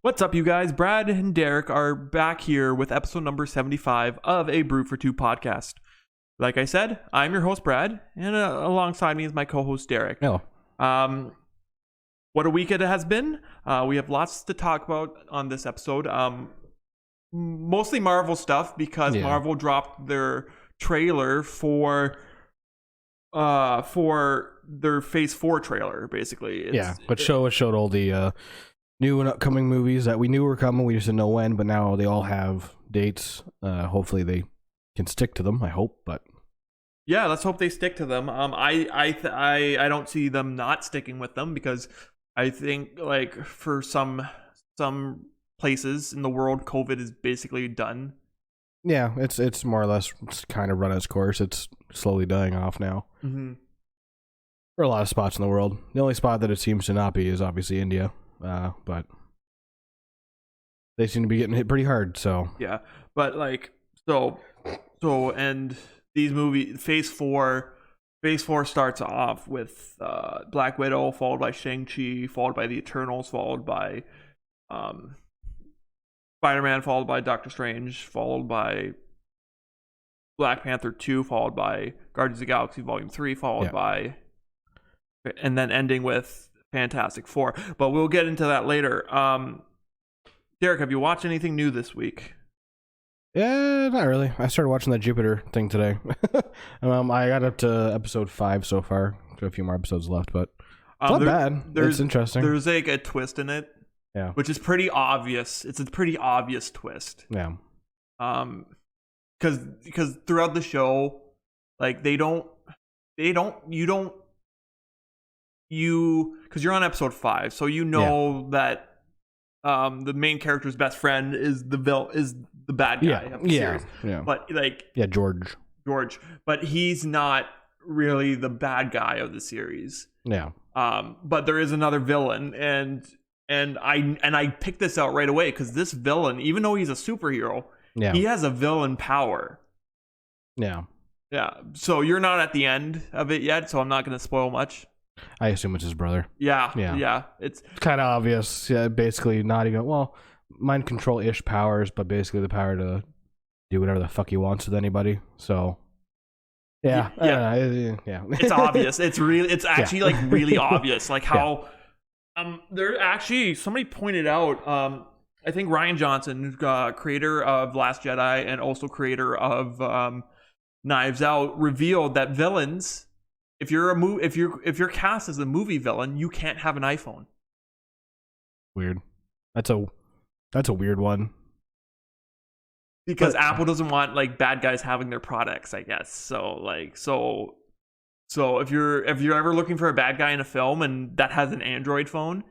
What's up, you guys? Brad and Derek are back here with episode number 75 of A Brew for Two podcast. Like I said, I'm your host, Brad, and alongside me is my co-host, Derek. Hello. What a week it has been. We have lots to talk about on this episode. Mostly Marvel stuff because Marvel dropped their trailer for their Phase 4 trailer, basically. It showed all the new and upcoming movies that we knew were coming. We just didn't know when, but now they all have dates. Hopefully they can stick to them, I hope, but yeah, let's hope they stick to them. I don't see them not sticking with them because I think like for some places in the world, COVID is basically done. Yeah, it's more or less kind of run its course. It's slowly dying off now. Mm-hmm. For a lot of spots in the world. The only spot that it seems to not be is obviously India, but they seem to be getting hit pretty hard. So yeah, but like so and these movies, Phase 4 starts off with Black Widow, followed by Shang-Chi, followed by the Eternals, followed by Spider-Man, followed by Doctor Strange, followed by Black Panther 2, followed by Guardians of the Galaxy Volume 3, followed by, and then ending with Fantastic Four. But we'll get into that later. Derek, have you watched anything new this week? yeah, not really. I started watching that Jupiter thing today. I got up to episode 5 so far. Got a few more episodes left, but it's not bad. It's interesting. There's like a twist in it. Yeah. Which is pretty obvious. It's a pretty obvious twist. Yeah. Because throughout the show, like because you're on episode 5, so you know that the main character's best friend is the bad guy of the series. Yeah. But like George. But he's not really the bad guy of the series. Yeah. But there is another villain, and I picked this out right away because this villain, even though he's a superhero, he has a villain power. Yeah. Yeah. So you're not at the end of it yet, so I'm not going to spoil much. I assume it's his brother. Yeah. It's kind of obvious. Yeah, basically not even, mind control-ish powers, but basically the power to do whatever the fuck he wants with anybody. So yeah. It's obvious. It's actually like really obvious. Like how there actually somebody pointed out. I think Rian Johnson, creator of Last Jedi and also creator of Knives Out, revealed that villains, if you're cast as a movie villain, you can't have an iPhone. Weird. That's a weird one. Because Apple doesn't want like bad guys having their products, I guess. So if you're ever looking for a bad guy in a film and that has an Android phone,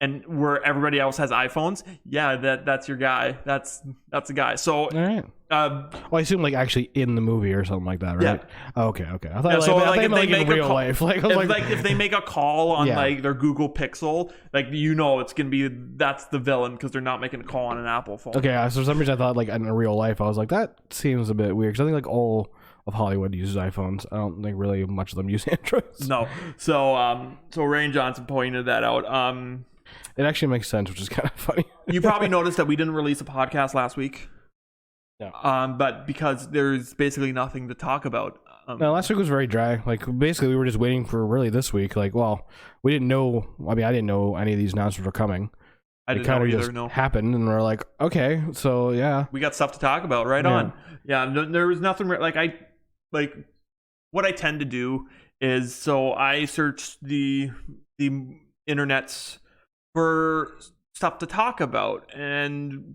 and where everybody else has iPhones, that's your guy. That's the guy. So, all right. I assume like actually in the movie or something like that, right? Yeah. Oh, okay. I thought if they make in real life, if they make a call on like their Google Pixel, like it's gonna be that's the villain because they're not making a call on an Apple phone. Okay, so for some reason I thought like in real life, I was like that seems a bit weird because I think like all of Hollywood uses iPhones. I don't think really much of them use Androids. No. So Rian Johnson pointed that out. It actually makes sense, which is kind of funny. You probably noticed that we didn't release a podcast last week. No. But because there's basically nothing to talk about. No, last week was very dry. Like basically we were just waiting for really this week. Like, we didn't know. I mean, I didn't know any of these announcements were coming. I didn't know either. No. Happened, and we're like, okay, so yeah, we got stuff to talk about. Right on. Yeah, there was nothing what I tend to do is so I search the internets for stuff to talk about, and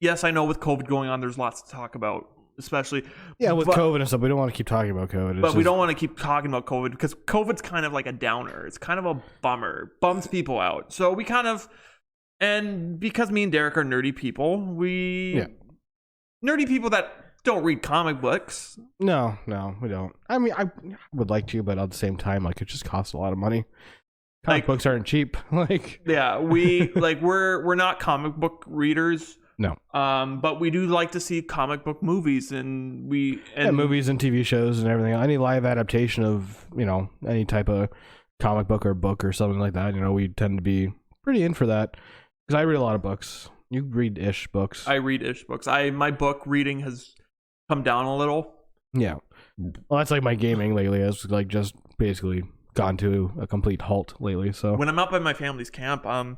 yes, I know with COVID going on, there's lots to talk about, especially with COVID and stuff. We don't want to keep talking about COVID, we don't want to keep talking about COVID because COVID's kind of like a downer. It's kind of a bummer, bums people out. So we and because me and Derek are nerdy people, nerdy people that don't read comic books. No, we don't. I mean, I would like to, but at the same time, like it just costs a lot of money. Comic books aren't cheap. We're not comic book readers. No. But we do like to see comic book movies and movies and TV shows and everything. Any live adaptation of, any type of comic book or something like that, we tend to be pretty in for that. Because I read a lot of books. You read ish books. I read ish books. My book reading has come down a little. Yeah. Well, that's like my gaming lately. It's like just basically gone to a complete halt lately. So when I'm out by my family's camp, I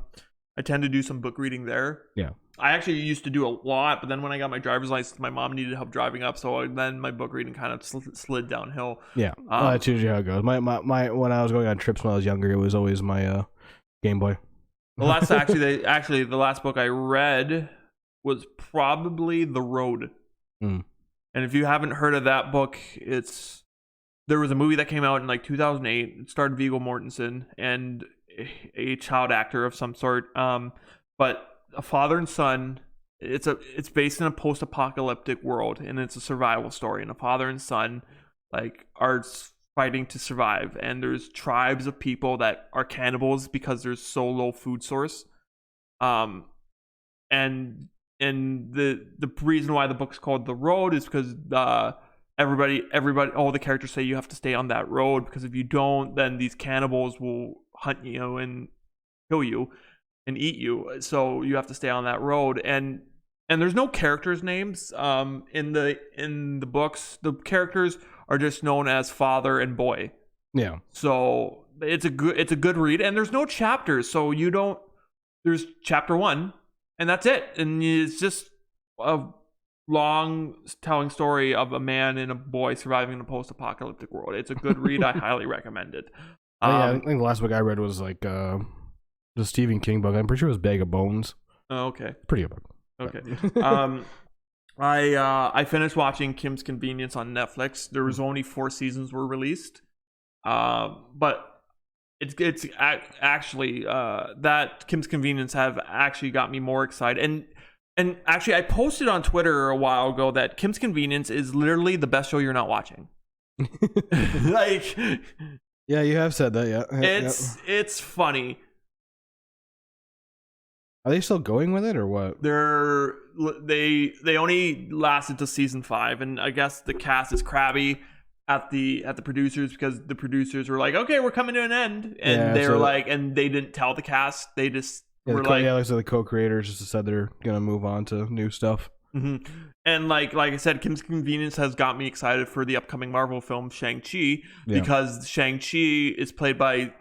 tend to do some book reading there. Yeah. I actually used to do a lot, but then when I got my driver's license, my mom needed help driving up, so then my book reading kind of slid downhill. Yeah. That's usually how it goes. My when I was going on trips when I was younger, it was always my Game Boy. The last book I read was probably The Road. And if you haven't heard of that book, there was a movie that came out in like 2008. It starred Viggo Mortensen and a child actor of some sort. But a father and son. It's based in a post-apocalyptic world, and it's a survival story. And a father and son are fighting to survive, and there's tribes of people that are cannibals because there's so low food source. And the reason why the book's called The Road is because everybody, all the characters say you have to stay on that road, because if you don't, then these cannibals will hunt you and kill you and eat you. So you have to stay on that road. And there's no characters' names in the books. The characters are just known as father and boy. Yeah. So it's a good read, and there's no chapters. So there's chapter 1, and that's it. And it's just a long telling story of a man and a boy surviving in a post-apocalyptic world. It's a good read. I highly recommend it. I think the last book I read was like the Stephen King book. I'm pretty sure it was Bag of Bones. Oh, okay. Pretty good book. Okay. I finished watching Kim's Convenience on Netflix. There was only 4 seasons were released, but it's actually that Kim's Convenience have actually got me more excited. And actually, I posted on Twitter a while ago that Kim's Convenience is literally the best show you're not watching. Like, yeah, you have said that. Yeah, it's funny. Are they still going with it or what? They only lasted to season 5, and I guess the cast is crabby at the producers, because the producers were like, "Okay, we're coming to an end," and they were like, and they didn't tell the cast. They just were like, so the co-creators just said they're gonna move on to new stuff. Mm-hmm. And like I said, Kim's Convenience has got me excited for the upcoming Marvel film Shang-Chi, because Shang-Chi is played by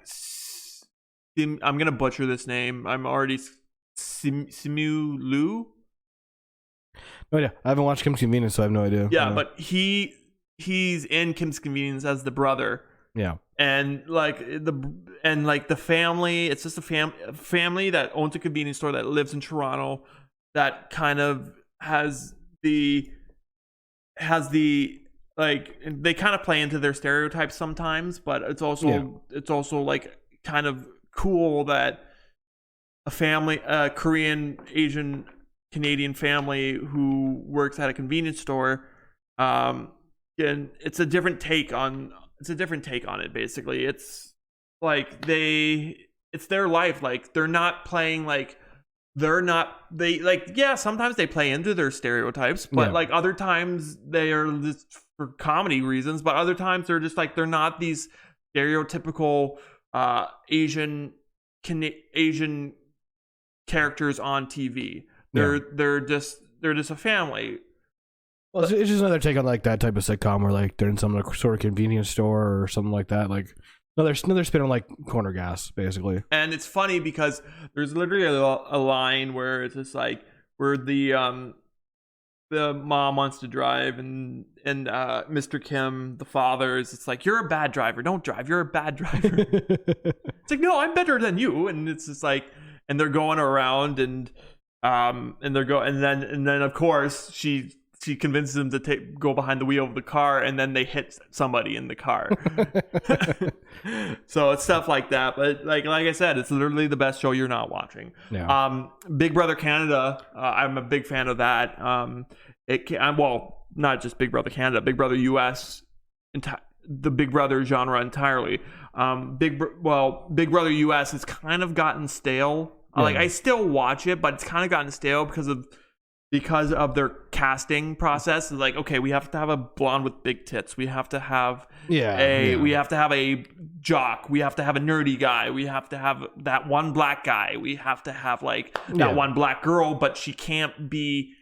I'm gonna butcher this name. I'm already Simu Liu. Oh yeah, I haven't watched Kim's Convenience, so I have no idea. Yeah, but he's in Kim's Convenience as the brother. Yeah, and the family. It's just a family that owns a convenience store that lives in Toronto. That kind of has the like, they kind of play into their stereotypes sometimes, but it's also like kind of cool that a Korean, Asian, Canadian family who works at a convenience store, and it's a different take on it. Basically, it's like it's their life. Like, they're not playing like sometimes they play into their stereotypes, but like other times they are just for comedy reasons, but other times they're just like, they're not these stereotypical Asian characters on TV. They're just a family. Well, it's just another take on like that type of sitcom where like they're in some sort of convenience store or something like that. Like another spin on like corner gas, basically. And it's funny because there's literally a line where it's just like, where the mom wants to drive, and Mr. Kim, the father, is it's like, "You're a bad driver. Don't drive. You're a bad driver." It's like, "No, I'm better than you." And it's just like, and they're going around, and then of course she convinces them to go behind the wheel of the car, and then they hit somebody in the car. So it's stuff like that. But like I said, it's literally the best show you're not watching. Yeah. Big Brother Canada, I'm a big fan of that. Not just Big Brother Canada, Big Brother US, the Big Brother genre entirely. Big Brother US has kind of gotten stale. Like, I still watch it, but it's kind of gotten stale because of because of their casting process. It's like, okay, we have to have a blonde with big tits. We have to have we have to have a jock. We have to have a nerdy guy. We have to have that one black guy. We have to have like that one black girl, but she can't be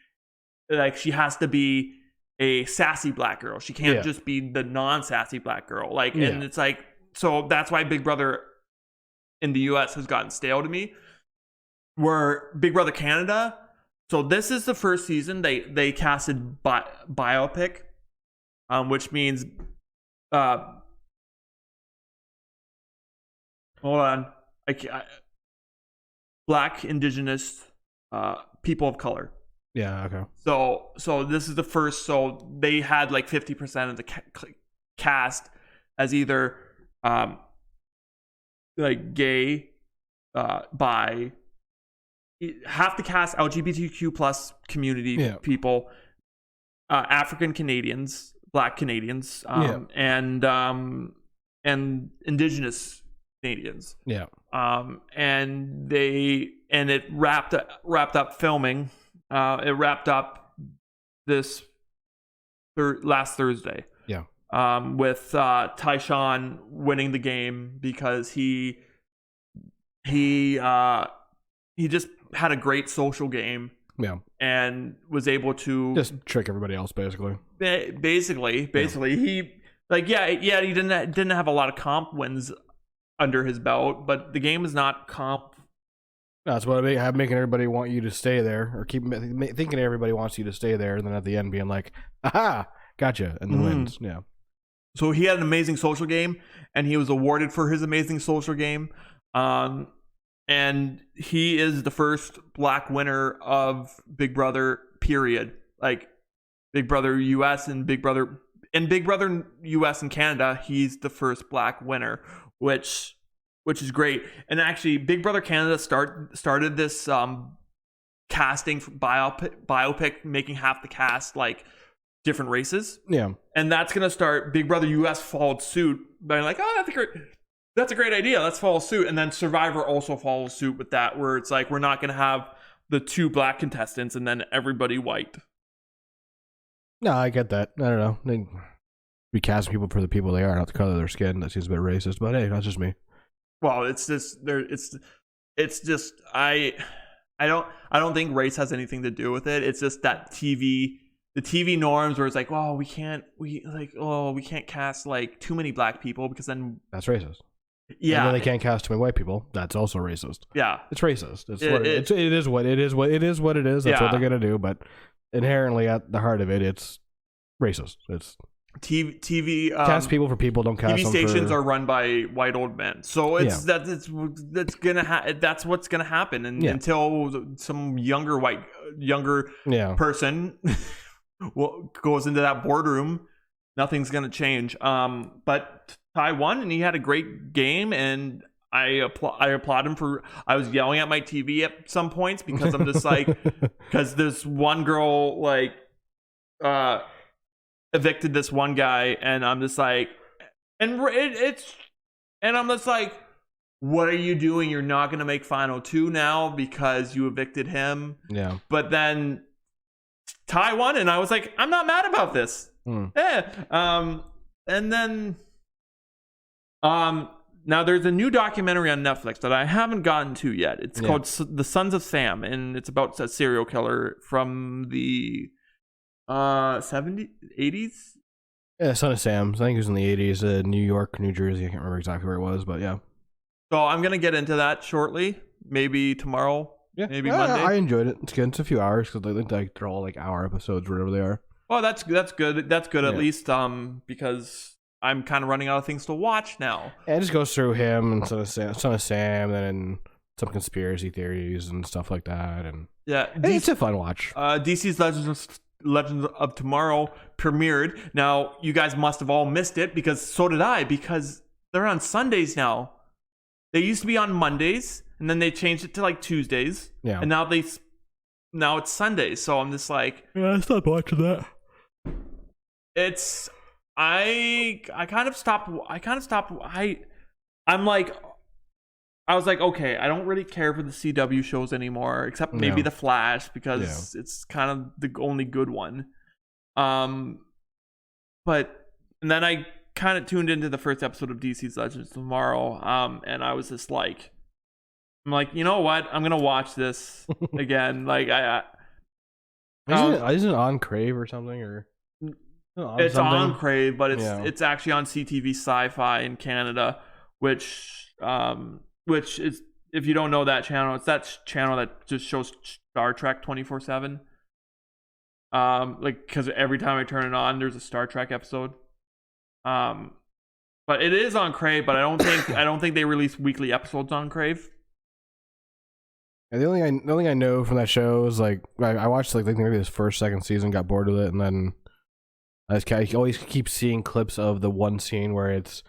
like, she has to be a sassy black girl. She can't just be the non-sassy black girl. Like, and it's like, so that's why Big Brother in the US has gotten stale to me. Where Big Brother Canada, so this is the first season they casted biopic, which means hold on, Black, Indigenous, people of color. Yeah. Okay. So this is the first. So they had like 50% of the cast as either like gay, bi. Half the cast LGBTQ plus community people, African Canadians, Black Canadians, and Indigenous Canadians. Yeah. And it wrapped up filming. It wrapped up this last Thursday. Yeah. With Tyshawn winning the game because he just had a great social game. Yeah. And was able to just trick everybody else, basically. Basically, he like he didn't have a lot of comp wins under his belt, but the game is not comp. That's what I have, making everybody want you to stay there, or keep thinking everybody wants you to stay there, and then at the end being like, "Aha, gotcha," and then wins. Yeah. So he had an amazing social game, and he was awarded for his amazing social game. And he is the first black winner of Big Brother, period. Like Big Brother US and Big Brother US and Canada, he's the first black winner, which is great. And actually, Big Brother Canada started this casting for biopic, making half the cast like different races. Yeah. And that's gonna start. Big Brother US followed suit by like, oh, that's a great idea. Let's follow suit. And then Survivor also follows suit with that, where it's like, we're not going to have the 2 black contestants and then everybody white. No, I get that. I don't know. They recast people for the people they are, not the color of their skin. That seems a bit racist, but hey, that's just me. Well, it's just I don't think race has anything to do with it. It's just that the TV norms where it's like, oh, we can't cast like too many black people because then that's racist. Yeah, and then they can't cast too many white people. That's also racist. Yeah, it's racist. It is what it is. That's what they're gonna do. But inherently, at the heart of it, it's racist. It's TV. Cast people for people. Don't cast TV them stations are run by white old men. So that's what's gonna happen, and until some younger person goes into that boardroom, nothing's gonna change. But Ty won, and he had a great game, and I applaud him for. I was yelling at my TV at some points because I'm just like, because this one girl like evicted this one guy, and I'm just like, and I'm just like, what are you doing? You're not gonna make final 2 now because you evicted him. Yeah. But then Ty won, and I was like, I'm not mad about this. And then now there's a new documentary on Netflix that I haven't gotten to yet. It's called The Sons of Sam, and it's about a serial killer from the 70s, 80s. Yeah, Son of Sam. I think he was in the 80s, New York, New Jersey. I can't remember exactly where it was, but yeah. So I'm gonna get into that shortly, maybe tomorrow. Yeah, maybe Monday. I enjoyed it. It's good. It's a few hours because they're all like hour episodes, whatever they are. Well, that's good. That's good at least, because I'm kind of running out of things to watch now. Yeah, it just goes through him and Son of Sam, and some conspiracy theories and stuff like that. And it's a fun watch. DC's Legends of Tomorrow premiered. Now, you guys must have all missed it because so did I, because they're on Sundays now. They used to be on Mondays, and then they changed it to like Tuesdays. Yeah. And now it's Sundays. So I'm just like, yeah, I stopped watching that. I kind of stopped. I'm like, I was like, okay, I don't really care for the CW shows anymore, except maybe The Flash, because it's kind of the only good one. And then I kind of tuned into the first episode of DC's Legends Tomorrow, and I was just like, I'm like, you know what? I'm gonna watch this again. Like, isn't it on Crave or something, or it's on Crave, but it's actually on CTV Sci-Fi in Canada, which is, if you don't know that channel, it's that channel that just shows Star Trek 24/7. Like, because every time I turn it on, there's a Star Trek episode. But it is on Crave, but I don't think they release weekly episodes on Crave. And the only thing I know from that show is like I watched like maybe this second season, got bored with it, and then I always keep seeing clips of the one scene where it's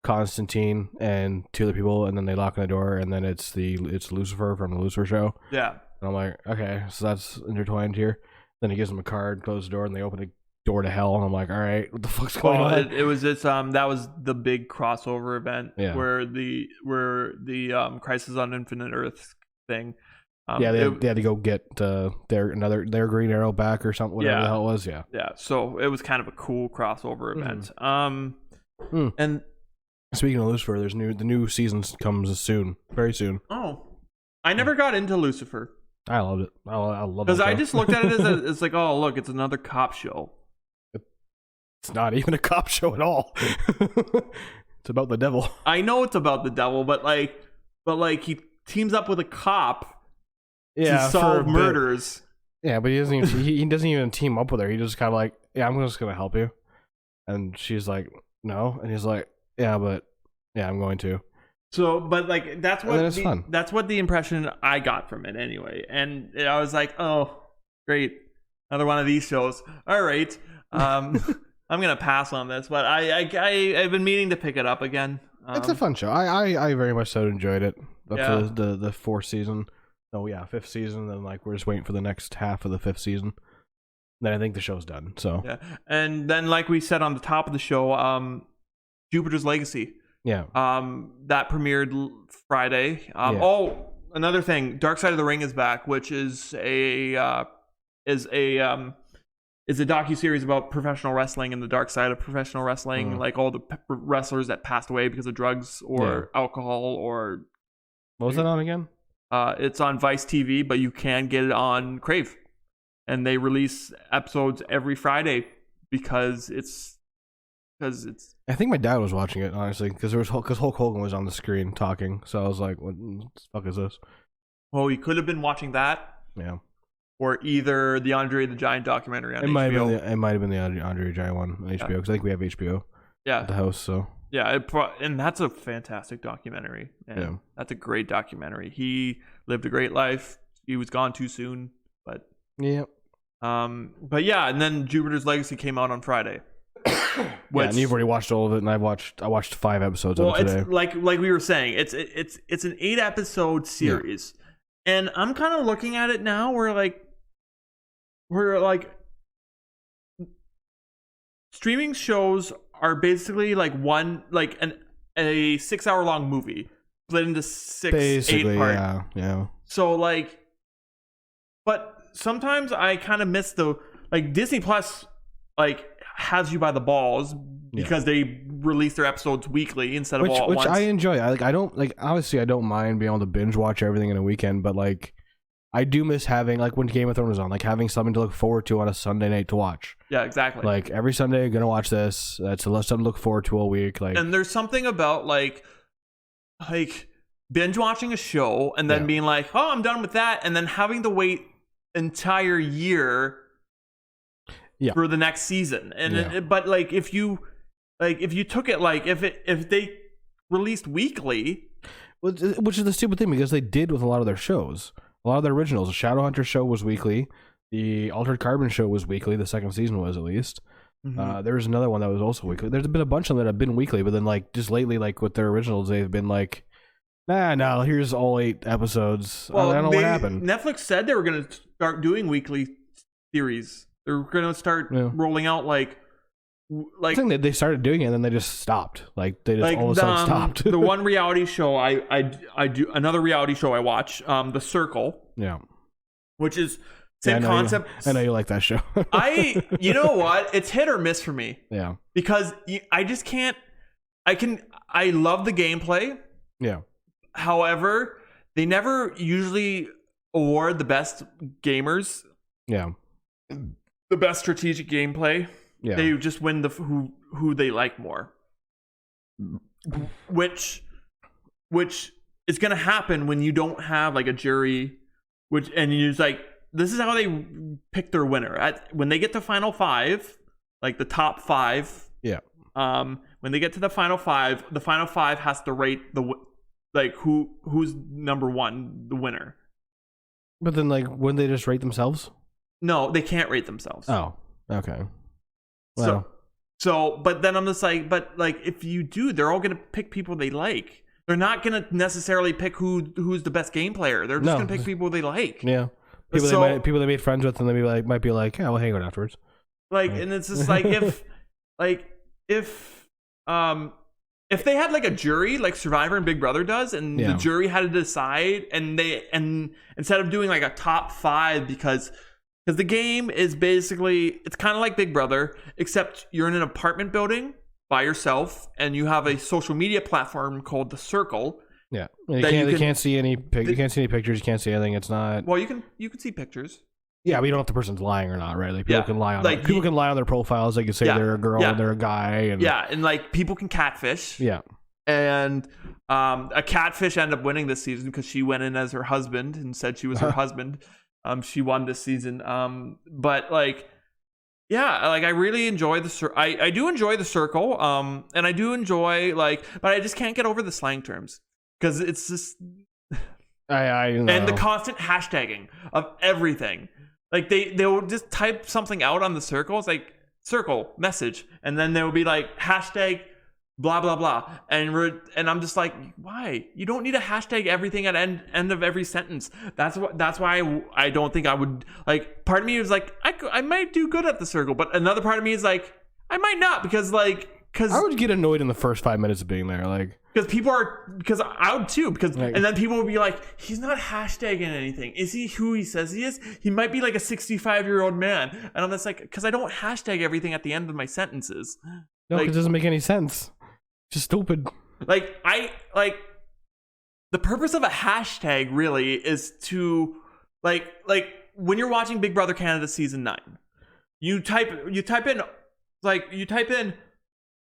Constantine and two other people, and then they lock on the door, and then it's Lucifer from the Lucifer show. Yeah. And I'm like, okay, so that's intertwined here. Then he gives them a card, closes the door, and they open a door to hell, and I'm like, all right, what the fuck's going on? It was this that was the big crossover event where the Crisis on Infinite Earth thing. They had to go get their Green Arrow back or something, whatever the hell it was. Yeah. So it was kind of a cool crossover event. And speaking of Lucifer, the new season comes soon, very soon. Oh, I never got into Lucifer. I loved it. I love it because I just looked at it as it's like, oh look, it's another cop show. It's not even a cop show at all. It's about the devil. I know it's about the devil, but he teams up with a cop to solve murders. Yeah, but he doesn't even team up with her. He just kind of like, yeah, I'm just gonna help you, and she's like, no, and he's like, yeah, but yeah, I'm going to. So, but like that's what the impression I got from it anyway, and I was like, oh, great, another one of these shows. All right, I'm gonna pass on this, but I've been meaning to pick it up again. It's a fun show. I very much so enjoyed it. Up to the fourth season. Oh yeah, fifth season. Then like we're just waiting for the next half of the fifth season. Then I think the show's done. So yeah, and then like we said on the top of the show, Jupiter's Legacy. Yeah. That premiered Friday. Oh, another thing, Dark Side of the Ring is back, which is a docuseries about professional wrestling and the dark side of professional wrestling, like all the wrestlers that passed away because of drugs or alcohol or. What was that on again? It's on Vice TV, but you can get it on Crave, and they release episodes every Friday because it's. I think my dad was watching it honestly because Hulk Hogan was on the screen talking, so I was like, "What the fuck is this?" Well, he could have been watching that. Yeah. Or either the Andre the Giant documentary on HBO. It might have been the Andre the Giant one on HBO because I think we have HBO. At the house, so. Yeah, and that's a fantastic documentary. And that's a great documentary. He lived a great life. He was gone too soon, but but yeah, and then Jupiter's Legacy came out on Friday. And you've already watched all of it, and I watched 5 episodes of it today. It's like we were saying, it's an 8-episode series, and I'm kind of looking at it now. We're like streaming shows are basically like a 6-hour long movie split into 8 parts. Yeah. So like, but sometimes I kind of miss Disney Plus has you by the balls because they release their episodes weekly instead of all at once. Which I enjoy. I don't obviously I don't mind being able to binge watch everything in a weekend, but like I do miss having when Game of Thrones was on, having something to look forward to on a Sunday night to watch. Yeah, exactly. Like every Sunday, I'm gonna watch this. That's something to look forward to all week. And there's something about like binge watching a show and then being like, oh, I'm done with that, and then having to wait entire year for the next season. And but if you took it if they released weekly, which is the stupid thing because they did with a lot of their shows. A lot of their originals. The Shadowhunter show was weekly. The Altered Carbon show was weekly. The second season was, at least. Mm-hmm. There was another one that was also weekly. There's been a bunch of them that have been weekly, but then just lately, with their originals, they've been like, no, here's all 8 episodes. Well, I don't know what happened. Netflix said they were going to start doing weekly series. They're going to start rolling out I think they started doing it and then they just stopped. Like they just all of a sudden stopped. The one reality show I do, another reality show I watch, The Circle. Yeah. Which is same concept. I know you like that show. You know what? It's hit or miss for me. Yeah. Because I just can't. I love the gameplay. Yeah. However, they never usually award the best gamers. Yeah. The best strategic gameplay. Yeah. They just win the who they like more. Which is going to happen when you don't have like a jury, and you're just like, this is how they pick their winner. When they get to final 5, like the top 5. Yeah. When they get to the final 5 has to rate who's number 1, the winner. But then, like, wouldn't they just rate themselves? No, they can't rate themselves. Oh, okay. Well. So, but then I'm just like, if you do, they're all gonna pick people they like. They're not gonna necessarily pick who's the best game player. They're just gonna pick people they like. Yeah. People they made friends with, and they might be like, yeah, we'll hang out afterwards. Like, and it's just like if they had like a jury like Survivor and Big Brother does, and the jury had to decide, and instead of doing like a top 5 because the game is basically, it's kind of like Big Brother, except you're in an apartment building by yourself and you have a social media platform called The Circle. Yeah, you can't see any pictures. You can't see anything. It's not. Well, you can see pictures. Yeah, but you don't know if the person's lying or not, right? Like people can lie on people can lie on their profiles. They can say they're a girl and they're a guy, and and like people can catfish. Yeah, and a catfish ended up winning this season because she went in as her husband and said she was her husband. She won this season. But like, yeah, like I really enjoy I do enjoy The Circle. And I do enjoy but I just can't get over the slang terms because it's just. I know. And the constant hashtagging of everything. Like they'll just type something out on The Circle. It's like circle message, and then there will be like hashtag blah blah blah, and I'm just like, why? You don't need a hashtag everything at end of every sentence. That's why I don't think I would like. Part of me is like, I might do good at The Circle, but another part of me is like, I might not because I would get annoyed in the first 5 minutes of being there, like. Because I would too, and then people would be like, he's not hashtagging anything. Is he who he says he is? He might be like a 65-year-old man. And I'm just like, because I don't hashtag everything at the end of my sentences. No, it doesn't make any sense. Just stupid. The purpose of a hashtag really is to like when you're watching Big Brother Canada season 9, you type in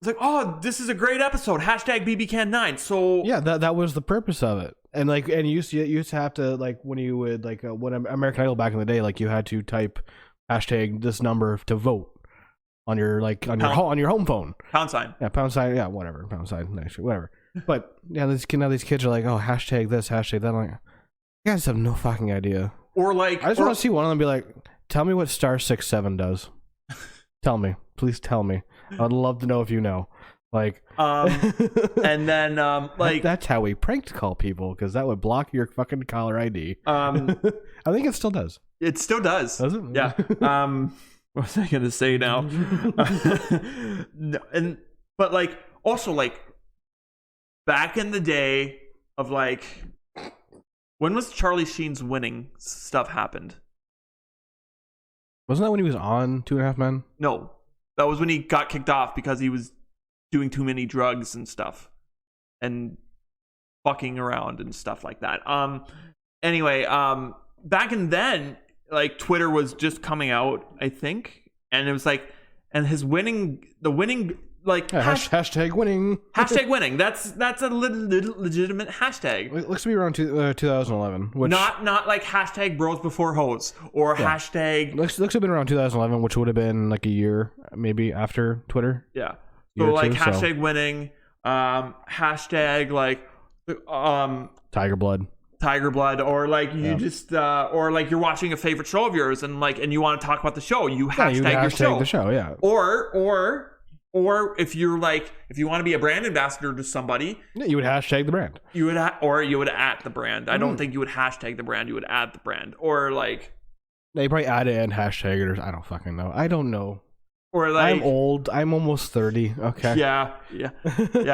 it's like, oh, this is a great episode. Hashtag BBCan9. So yeah, that was the purpose of it. And you used to have to, like, when you would when American Idol back in the day, like you had to type hashtag this number to vote on your on your home phone. Pound sign. Yeah, pound sign. Yeah, whatever. Pound sign. Actually, whatever. But yeah, these kids are like, oh, hashtag this, hashtag that. I'm like, you guys have no fucking idea. Or like, I just want to see one of them be like, tell me what *67 does. Tell me, please tell me. I'd love to know if you know. Like, and then that's how we pranked call people, because that would block your fucking caller ID. I think it still does. It still does. Does it? Yeah. What was I gonna say now? But like, also like, back in the day of like, when was Charlie Sheen's winning stuff happened? Wasn't that when he was on 2.5 Men? No, that was when he got kicked off because he was doing too many drugs and stuff, and fucking around and stuff like that. Anyway, back in then, like, Twitter was just coming out, I think, and it was like, and his winning, like, hashtag winning. Hashtag winning. That's a legitimate hashtag. It looks to be around 2011. Which, not like hashtag bros before hoes or hashtag. Looks to have been around 2011, which would have been like a year maybe after Twitter. Yeah. So like hashtag winning, hashtag like Tiger Blood, or like you just or like you're watching a favorite show of yours and you want to talk about the show, you hashtag your show. The show, yeah. Or if you want to be a brand ambassador to somebody, you would hashtag the brand. You would at the brand. I don't think you would hashtag the brand. You would add the brand, or like they probably add it and hashtag it, or I don't fucking know. I don't know. Or like, I'm old. I'm almost 30. Okay. Yeah.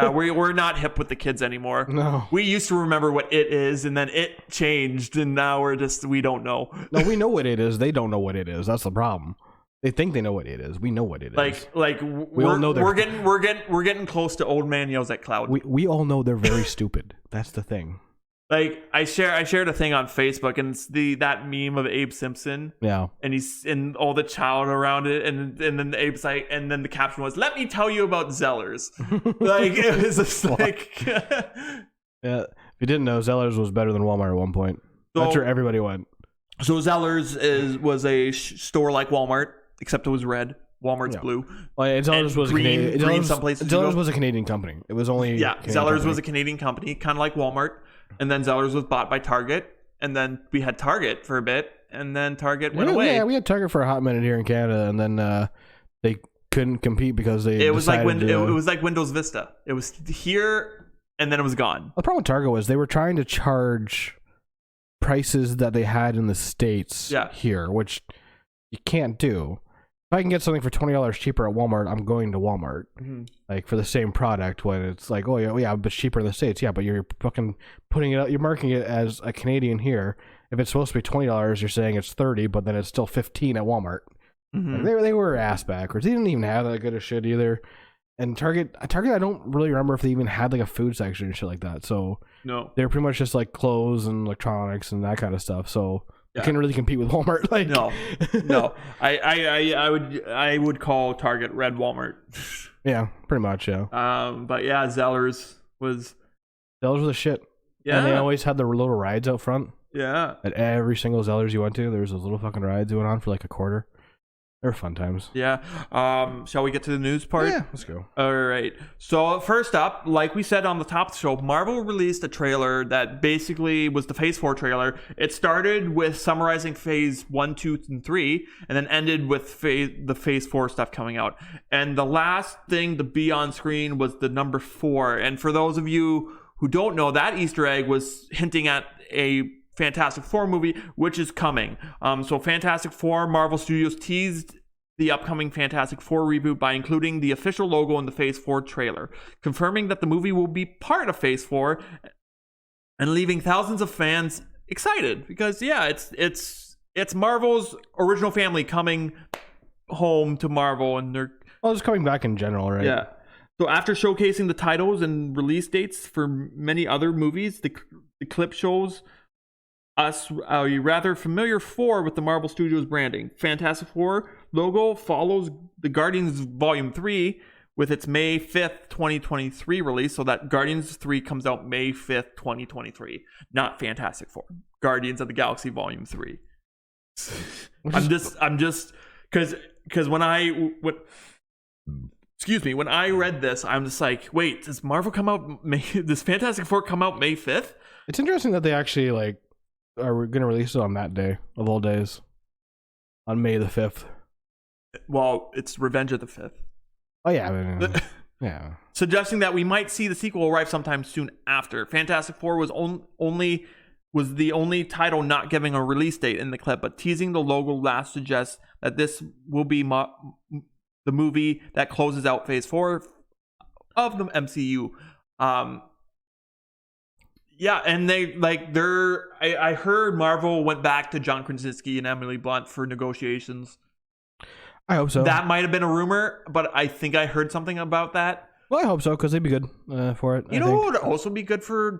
We're not hip with the kids anymore. No. We used to remember what it is, and then it changed, and now we don't know. No, we know what it is. They don't know what it is. That's the problem. They think they know what it is. We know what it is. We all know we're getting close to old man yells at cloud. We all know they're very stupid. That's the thing. Like I shared a thing on Facebook, and it's that meme of Abe Simpson. Yeah. And he's in all the child around it, and then Abe's like, and then the caption was, "Let me tell you about Zellers." Like it was just like. Yeah. If you didn't know, Zellers was better than Walmart at one point. So, that's where everybody went. So Zellers was a store like Walmart, except it was red. Walmart's blue. Well, yeah, Zellers was green. Zellers was a Canadian company. It was only Zellers was a Canadian company, kind of like Walmart. And then Zellers was bought by Target, and then we had Target for a bit, and then Target went away. Yeah, we had Target for a hot minute here in Canada, and then they couldn't compete because it was like Windows Vista. It was here, and then it was gone. The problem with Target was they were trying to charge prices that they had in the States here, which you can't do. If I can get something for $20 cheaper at Walmart, I'm going to Walmart. Mm-hmm. Like for the same product, when it's like, oh yeah, but cheaper in the States. Yeah, but you're fucking putting it out. You're marking it as a Canadian here. If it's supposed to be $20, you're saying it's $30, but then it's still $15 at Walmart. Mm-hmm. Like they were ass backwards. They didn't even have that good of shit either. And Target, I don't really remember if they even had like a food section and shit like that. So no, they were pretty much just like clothes and electronics and that kind of stuff. So. You can't really compete with Walmart. Like no. I would call Target red Walmart. Yeah, pretty much. Yeah. But yeah, Zellers was a shit. Yeah. And they always had the little rides out front. Yeah. At every single Zellers you went to, there was those little fucking rides that went on for like a quarter. They were fun times. Yeah. Shall we get to the news part? Yeah, let's go. All right. So first up, like we said on the top of the show, Marvel released a trailer that basically was the Phase 4 trailer. It started with summarizing Phase 1, 2, and 3, and then ended with the Phase 4 stuff coming out. And the last thing to be on screen was the number 4. And for those of you who don't know, that Easter egg was hinting at a Fantastic Four movie, which is coming. So Fantastic Four, Marvel Studios teased the upcoming Fantastic Four reboot by including the official logo in the Phase 4 trailer, confirming that the movie will be part of Phase 4 and leaving thousands of fans excited because it's Marvel's original family coming home to Marvel, and they're just coming back in general, right? Yeah. So after showcasing the titles and release dates for many other movies, the clip shows us a rather familiar 4 with the Marvel Studios branding. Fantastic Four logo follows the Guardians Volume 3 with its May 5th, 2023 release, so that Guardians 3 comes out May 5th, 2023. Not Fantastic Four. Guardians of the Galaxy Volume 3. I'm just because when I read this, I'm just like, wait, does Fantastic Four come out May 5th? It's interesting that they actually are going to release it on that day of all days, on May the 5th. Well, it's Revenge of the 5th. Oh yeah, yeah. Suggesting that we might see the sequel arrive sometime soon after. Fantastic Four was the only title not giving a release date in the clip, but teasing the logo last suggests that this will be the movie that closes out Phase 4 of the MCU. Yeah, and I heard Marvel went back to John Krasinski and Emily Blunt for negotiations. I hope so. That might have been a rumor, but I think I heard something about that. Well, I hope so, because they'd be good for it. You know who would also be good for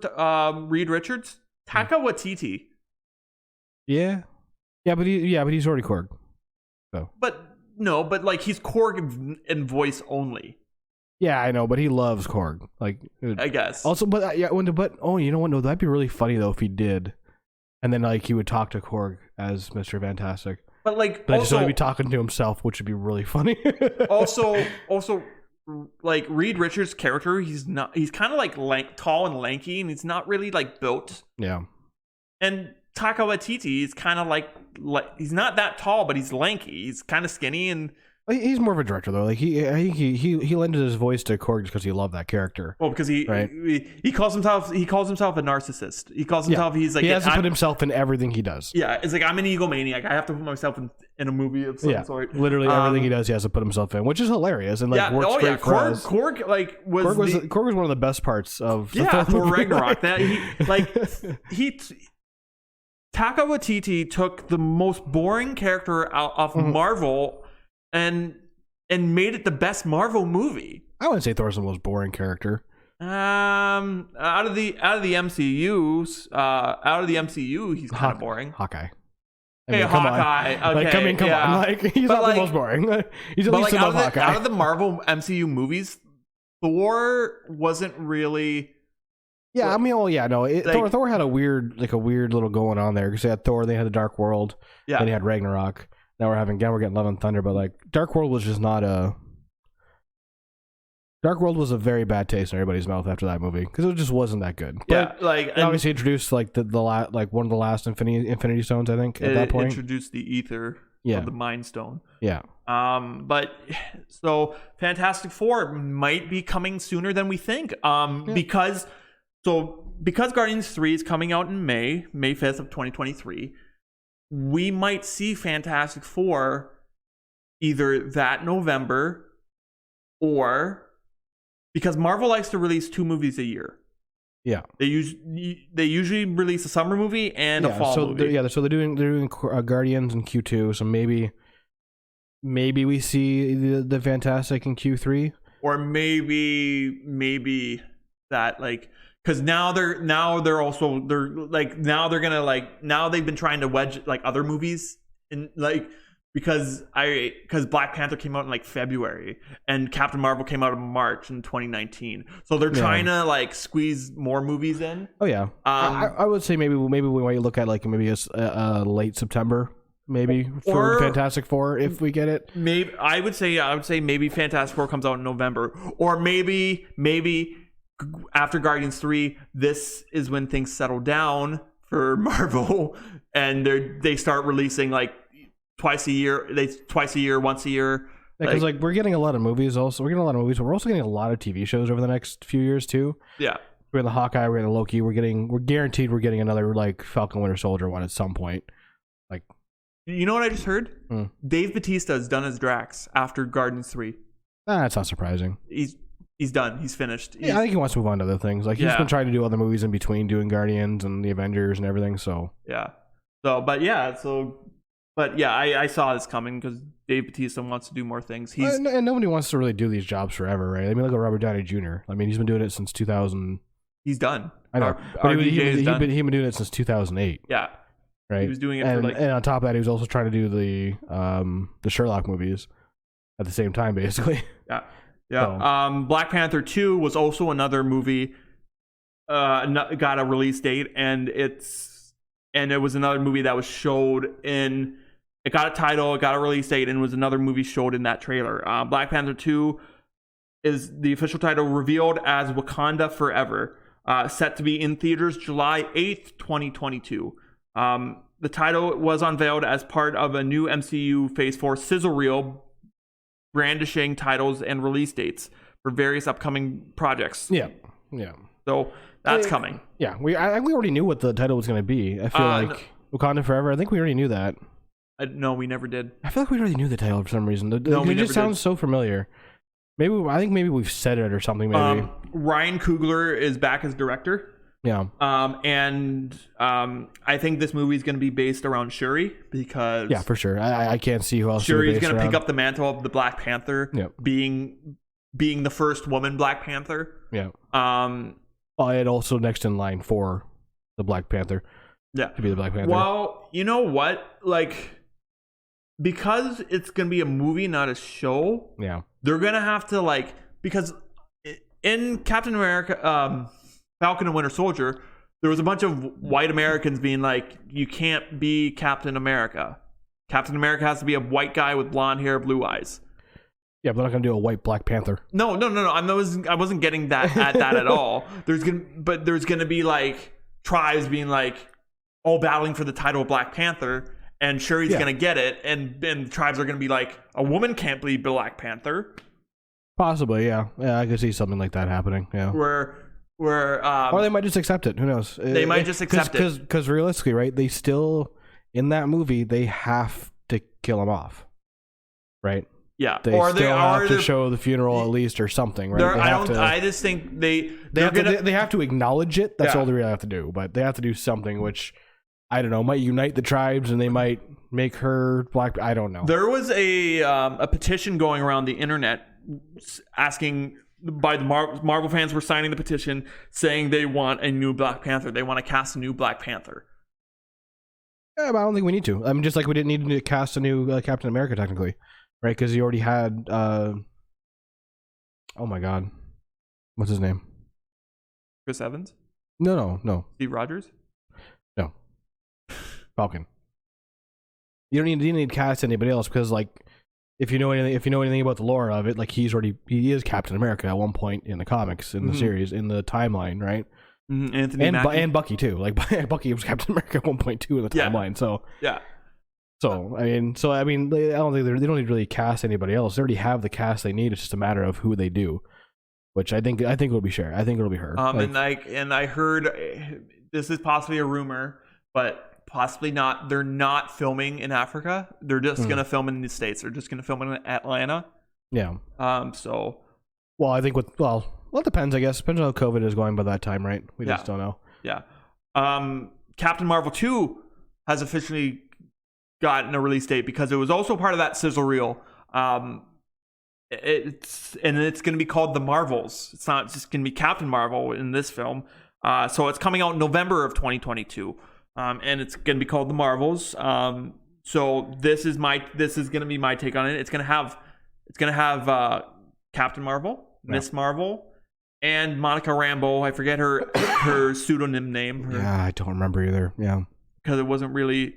Reed Richards? Taika Waititi. Yeah. Yeah, but he's already Korg. So. But he's Korg in voice only. Yeah, I know, but he loves Korg. I guess. Also, but you know what? No, that'd be really funny though if he did, and then he would talk to Korg as Mr. Fantastic. But I just want to be talking to himself, which would be really funny. also, Reed Richards' character, he's kind of tall and lanky, and he's not really built. Yeah. And Taika Waititi is kind of he's not that tall, but he's lanky. He's kind of skinny and. He's more of a director though. Like I think he lended his voice to Korg just because he loved that character. Well, because he calls himself a narcissist. He calls himself he has to put himself in everything he does. Yeah, it's like I'm an egomaniac. I have to put myself in a movie of some sort. Literally everything he does, he has to put himself in, which is hilarious and like works great for us. Korg was one of the best parts of Thor Ragnarok. That Taika Waititi took the most boring character out of Marvel and made it the best Marvel movie. I wouldn't say Thor's the most boring character. Out of the MCU, he's kind of boring. Hawkeye. Hawkeye. Okay, come on. Like he's not the most boring. He's at least above Hawkeye. Out of the Marvel MCU movies, Thor wasn't really. Yeah, I mean, Thor had a weird little going on there because they had Thor, they had the Dark World, then they had Ragnarok. Now we're getting Love and Thunder, but like Dark World was just not a. Dark World was a very bad taste in everybody's mouth after that movie because it just wasn't that good. But obviously introduced like one of the last Infinity Stones, I think at that point. Introduced the ether of the Mind Stone. Yeah. But so Fantastic Four might be coming sooner than we think. Because Guardians 3 is coming out in May 5th of 2023. We might see Fantastic Four either that November or because Marvel likes to release 2 movies a year. Yeah, they usually release a summer movie and a fall movie. So they're doing Guardians in Q2. So maybe we see the Fantastic in Q3, or maybe that like. Because now they're been trying to wedge like other movies in like because Black Panther came out in like February and Captain Marvel came out in March in 2019, so they're trying to like squeeze more movies in. Oh yeah, I would say maybe we might look at like maybe a late September for Fantastic Four if we get it. Maybe I would say maybe Fantastic Four comes out in November, or maybe. After Guardians 3, this is when things settle down for Marvel, and they start releasing like twice a year, once a year. Because like we're getting a lot of movies. Also, we're getting a lot of movies, but we're also getting a lot of TV shows over the next few years too. Yeah, we're in the Hawkeye, we're in the Loki. We're guaranteed we're getting another like Falcon Winter Soldier one at some point. Like, you know what I just heard? Dave Bautista is done as Drax after Guardians 3. That's not surprising. He's done. He's finished. I think he wants to move on to other things. Like he's been trying to do other movies in between doing Guardians and the Avengers and everything. So I saw this coming because Dave Bautista wants to do more things. And nobody wants to really do these jobs forever, right? I mean, look at Robert Downey Jr. I mean, he's been doing it since 2000. He's done. I know. He's been doing it since 2008. Yeah. Right. He was doing it and on top of that, he was also trying to do the Sherlock movies at the same time, basically. Yeah. Yeah. So. Black Panther 2 was also another movie. Got a release date, and it was another movie that was showed in. It got a title, it got a release date, and was another movie showed in that trailer. Black Panther 2 is the official title revealed as Wakanda Forever, set to be in theaters July 8th, 2022. The title was unveiled as part of a new MCU Phase 4 sizzle reel, brandishing titles and release dates for various upcoming projects. Yeah. So that's coming. Yeah, we already knew what the title was going to be. I feel like Wakanda Forever. I think we already knew that. No, we never did. I feel like we already knew the title for some reason. It just sounds so familiar. I think maybe we've said it or something. Maybe Ryan Coogler is back as director. Yeah. And I think this movie is going to be based around Shuri because for sure. I can't see who else. Shuri is going to pick up the mantle of the Black Panther, being the first woman Black Panther. Yeah. And also next in line for the Black Panther. Yeah. To be the Black Panther. Well, you know what? Like, because it's going to be a movie, not a show. Yeah. They're going to have to because in Captain America, Falcon and Winter Soldier, there was a bunch of white Americans being like, you can't be Captain America. Captain America has to be a white guy with blonde hair, blue eyes. Yeah, but they're not going to do a white Black Panther. No. I wasn't getting that at all. There's going to be like tribes being like all battling for the title of Black Panther, and Shuri's gonna get it, and the tribes are gonna be like, a woman can't be Black Panther. Possibly, yeah. I could see something like that happening. Yeah. Or they might just accept it. Who knows? They might just accept it because realistically, right? They still in that movie they have to kill him off, right? Yeah, they have to show the funeral at least or something, right? I just think they have to acknowledge it. That's all they really have to do. But they have to do something which, I don't know, might unite the tribes, and they might make her Black. I don't know. There was a petition going around the internet asking. By the Marvel fans were signing the petition saying they want a new Black Panther. They want to cast a new Black Panther. Yeah, but I don't think we need to. I mean, just like we didn't need to cast a new Captain America, technically, right? Because he already had. Oh my God, what's his name? Chris Evans? No. Steve Rogers? No. Falcon. You don't need to cast anybody else because, like, if you know anything about the lore of it, like he is Captain America at one point in the comics, in the series, in the timeline, right? Anthony and Bucky too. Like Bucky was Captain America at one point too in the timeline. So I mean, I don't think they don't need to really cast anybody else. They already have the cast they need. It's just a matter of who they do, which I think it'll be Cher. I think it'll be her. And I heard this is possibly a rumor, but possibly not. They're not filming in Africa. They're just gonna film in the States. They're just gonna film in Atlanta. Yeah. Well, I think it depends. I guess depends on how COVID is going by that time, right? We just don't know. Yeah. Captain Marvel 2 has officially gotten a release date because it was also part of that sizzle reel. It's going to be called The Marvels. It's not just going to be Captain Marvel in this film. So it's coming out in November of 2022. And it's going to be called The Marvels. So this is going to be my take on it. It's going to have Captain Marvel, Miss Marvel, and Monica Rambeau. I forget her pseudonym name. I don't remember either. Yeah, because it wasn't really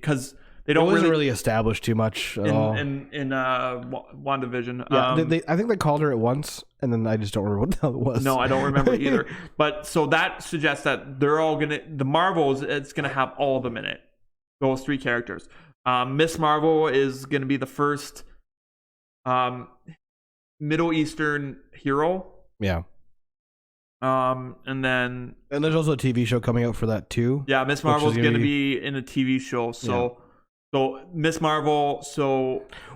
they don't really establish too much at all in WandaVision. Yeah, I think they called her at once, and then I just don't remember what the hell it was. No, I don't remember either. But so that suggests that they're all the Marvels. It's gonna have all of them in it. Those three characters. Miss Marvel is gonna be the first Middle Eastern hero. Yeah. And there's also a TV show coming out for that too. Yeah, Miss Marvel is going to be in a TV show. So Miss Marvel.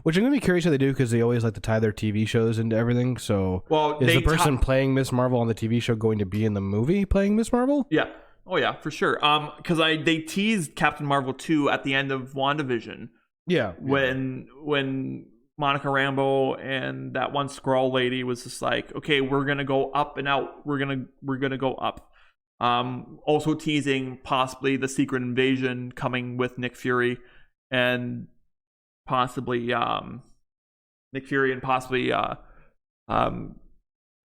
Which I'm going to be curious how they do because they always like to tie their TV shows into everything. So, is the person playing Miss Marvel on the TV show going to be in the movie playing Miss Marvel? Yeah. Oh yeah, for sure. Because they teased Captain Marvel 2 at the end of WandaVision. Yeah. When Monica Rambeau and that one Skrull lady was just like, okay, we're gonna go up and out. We're gonna go up. Also teasing possibly the Secret Invasion coming with Nick Fury and possibly Madam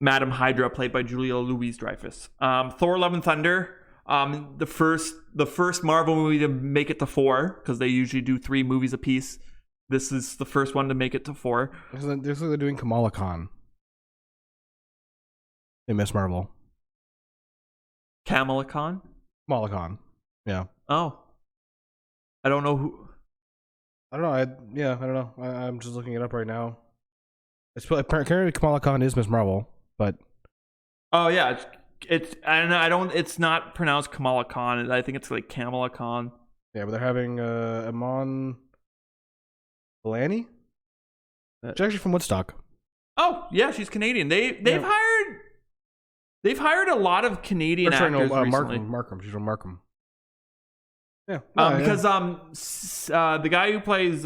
Hydra played by Julia Louis-Dreyfus. Thor: Love and Thunder. The first Marvel movie to make it to 4 because they usually do 3 movies apiece. This is the first one to make it to 4. This is they're doing Kamala Khan in Miss Marvel. Kamala Khan? Kamala Khan. Yeah. Oh. I don't know who. I don't know. I don't know. I'm just looking it up right now. Apparently Kamala Khan is Miss Marvel, but. Oh yeah, it's not pronounced Kamala Khan. I think it's like Kamala Khan. Yeah, but they're having Amon Delaney? She's actually from Woodstock. Oh yeah, she's Canadian. They've hired a lot of Canadian actors recently. Markham. She's from Markham. Yeah. Because the guy who plays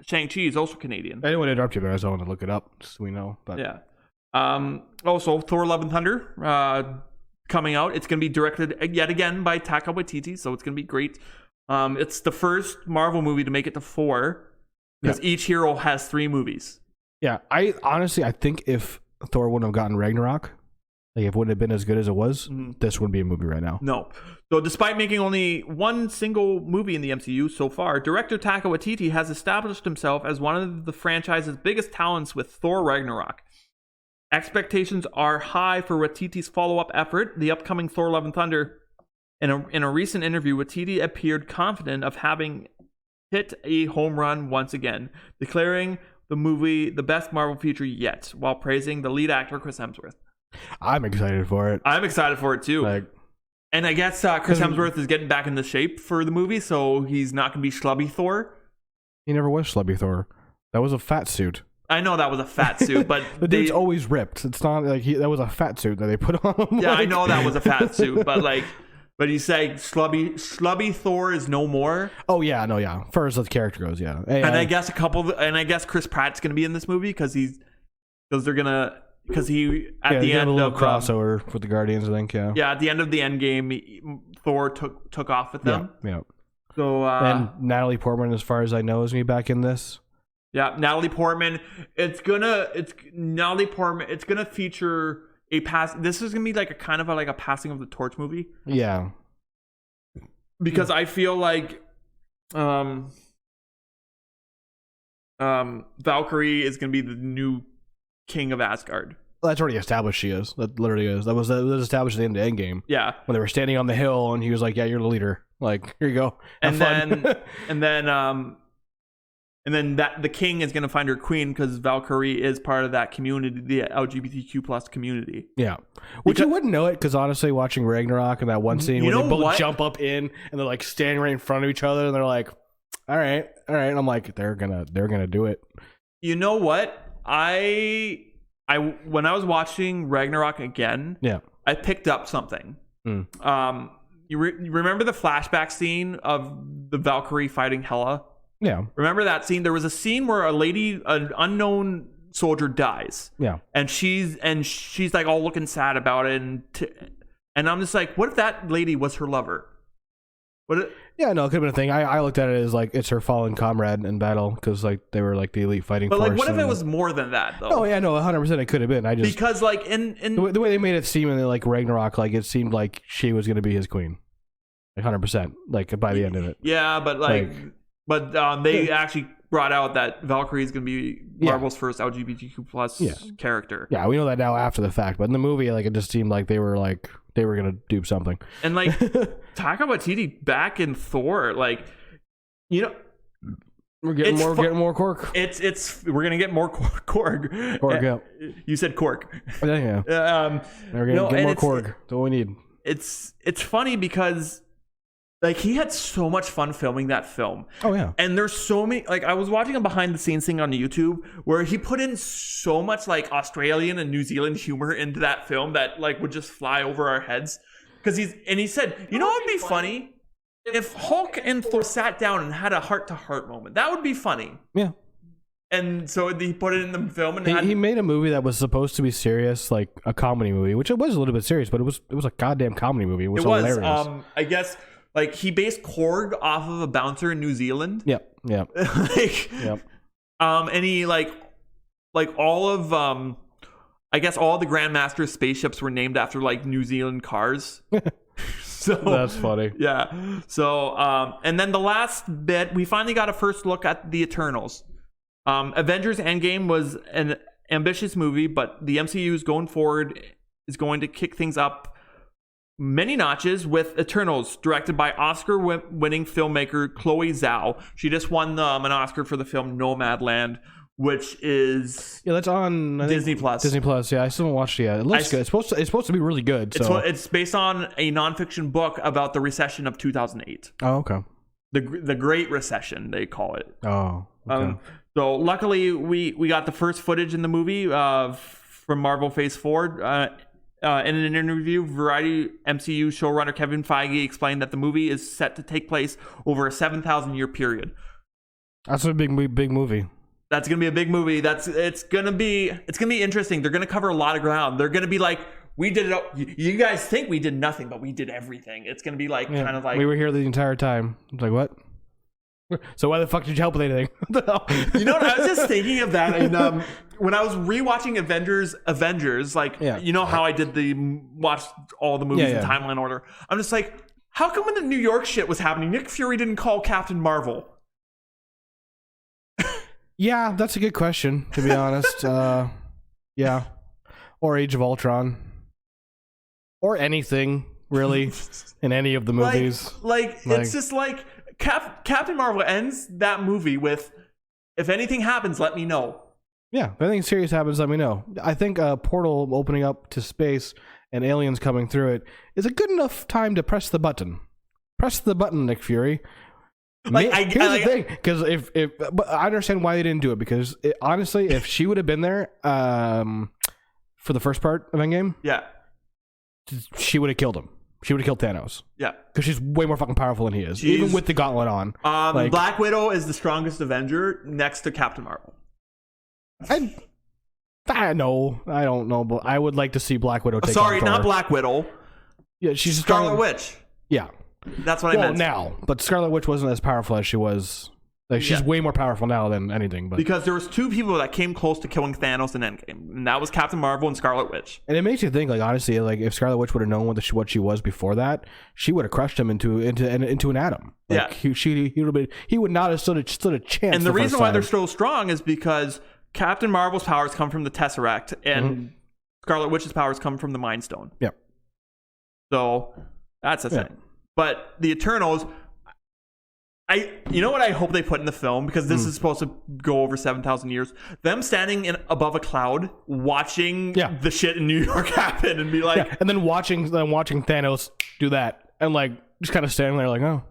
Shang-Chi is also Canadian. I didn't want to interrupt you, but I just wanted to look it up just so we know. But yeah. Also, Thor: Love and Thunder coming out. It's going to be directed yet again by Taika Waititi, so it's going to be great. It's the first Marvel movie to make it to 4 because each hero has 3 movies. Yeah, I honestly think if Thor wouldn't have gotten Ragnarok, like if it wouldn't have been as good as it was, this wouldn't be a movie right now. No. So despite making only one single movie in the MCU so far, director Taika Waititi has established himself as one of the franchise's biggest talents with Thor Ragnarok. Expectations are high for Waititi's follow-up effort, the upcoming Thor: Love and Thunder. In a recent interview, Waititi appeared confident of having hit a home run once again, declaring the movie the best Marvel feature yet, while praising the lead actor Chris Hemsworth. I'm excited for it. I'm excited for it too. And I guess Chris Hemsworth is getting back into shape for the movie, so he's not going to be schlubby Thor. He never was schlubby Thor. That was a fat suit. I know that was a fat suit, but the dude's always ripped. It's not like that was a fat suit that they put on him. Yeah, I know that was a fat suit, but he's saying schlubby Thor is no more. Oh yeah, no, yeah. Far as the character goes, yeah. And I guess Chris Pratt's gonna be in this movie because he at the end a little of crossover with the Guardians, I think. Yeah. Yeah, at the end of the end game, Thor took off with them. Yeah. So and Natalie Portman, as far as I know, is gonna be back in this. Yeah, Natalie Portman. It's gonna feature a pass. This is gonna be like a kind of a passing of the torch movie. Yeah. Because I feel like Valkyrie is gonna be the new king of Asgard. Well, that's already established. She is. That literally is. That was established at the end of Endgame. Yeah. When they were standing on the hill, and he was like, "Yeah, you're the leader. Like, here you go." And then that the king is going to find her queen because Valkyrie is part of that community, the LGBTQ plus community. Yeah, which you wouldn't know it because honestly, watching Ragnarok and that one scene where they both jump up in and they're like standing right in front of each other and they're like, "All right," and I'm like, they're gonna do it. You know what? I when I was watching Ragnarok again, I picked up something. You remember the flashback scene of the Valkyrie fighting Hela? Yeah. Remember that scene? There was a scene where an unknown soldier dies. Yeah. And she's like all looking sad about it, and I'm just like, what if that lady was her lover? Yeah, no, it could have been a thing. I looked at it as like it's her fallen comrade in battle because like they were like the elite fighting force. But like, what if it was more than that though? Oh yeah, no, 100% it could have been. Because like in the way they made it seem in like Ragnarok, like it seemed like she was going to be his queen, like 100%, like by the end of it. Yeah, but they actually brought out that Valkyrie is going to be Marvel's first LGBTQ plus character. Yeah, we know that now after the fact, but in the movie, like it just seemed like they were going to do something. And like Taika Waititi back in Thor, like, you know, we're getting more Korg. We're gonna get more Korg. Korg, yeah. You said Korg. Yeah. We're gonna get more Korg. That's all we need. It's funny because like he had so much fun filming that film. Oh yeah. And there's so many, like I was watching a behind the scenes thing on YouTube where he put in so much like Australian and New Zealand humor into that film that like would just fly over our heads. Because he said, you know what would be funny? If Hulk and Thor sat down and had a heart-to-heart moment. That would be funny. Yeah. And so he put it in the film, and he made a movie that was supposed to be serious, like a comedy movie, which it was a little bit serious, but it was a goddamn comedy movie. It was hilarious. I guess like he based Korg off of a bouncer in New Zealand. Yep. And he like all of I guess all the Grandmaster spaceships were named after like New Zealand cars. So that's funny. Yeah. So and then the last bit, we finally got a first look at the Eternals. Avengers Endgame was an ambitious movie, but the MCU is going to kick things up many notches with Eternals, directed by Oscar-winning filmmaker Chloe Zhao. She just won an Oscar for the film Nomadland, which is that's on Disney Plus. Disney Plus, yeah. I still haven't watched it yet. It looks good. It's supposed to be really good. So it's based on a nonfiction book about the recession of 2008. Oh, okay. The Great Recession, they call it. Oh, okay. So luckily, we got the first footage in the movie from Marvel Phase 4. In an interview, Variety MCU showrunner Kevin Feige explained that the movie is set to take place over a 7,000-year period. That's a big movie. That's gonna be a big movie. It's gonna be interesting. They're gonna cover a lot of ground. They're gonna be like, we did it. You guys think we did nothing, but we did everything. It's gonna be like kind of like we were here the entire time. It's like what? So why the fuck did you help with anything? You know what? I was just thinking of that, and when I was rewatching Avengers, like you know how I did watch all the movies in timeline order. I'm just like, how come when the New York shit was happening, Nick Fury didn't call Captain Marvel? Yeah, that's a good question, to be honest. Yeah. Or Age of Ultron. Or anything, really, in any of the movies. Like it's just like, Captain Marvel ends that movie with, "If anything happens, let me know." Yeah, if anything serious happens, let me know. I think a portal opening up to space and aliens coming through it is a good enough time to press the button. Press the button, Nick Fury. Here's the thing, because but I understand why they didn't do it, because honestly, if she would have been there for the first part of Endgame, yeah, she would have killed him. She would have killed Thanos. Yeah, because she's way more fucking powerful than he is, even with the gauntlet on. Black Widow is the strongest Avenger next to Captain Marvel. I don't know, but I would like to see Black Widow take Sorry, on Thor. not Black Widow. Yeah, she's Scarlet Witch. Yeah. That's what I meant. Now, but Scarlet Witch wasn't as powerful as she was. Like, she's way more powerful now than anything. But because there was two people that came close to killing Thanos in Endgame, and that was Captain Marvel and Scarlet Witch. And it makes you think, like, honestly, like, if Scarlet Witch would have known what she was before that, she would have crushed him into an atom. Like, yeah, he would not have stood a chance. And the reason why they're so strong is because Captain Marvel's powers come from the Tesseract, and Scarlet Witch's powers come from the Mind Stone. Yep. So that's the thing. But the Eternals, you know what I hope they put in the film, because this is supposed to go over 7,000 years. Them standing above a cloud, watching the shit in New York happen, and be like, and then watching Thanos do that, and like just kind of standing there, like, oh,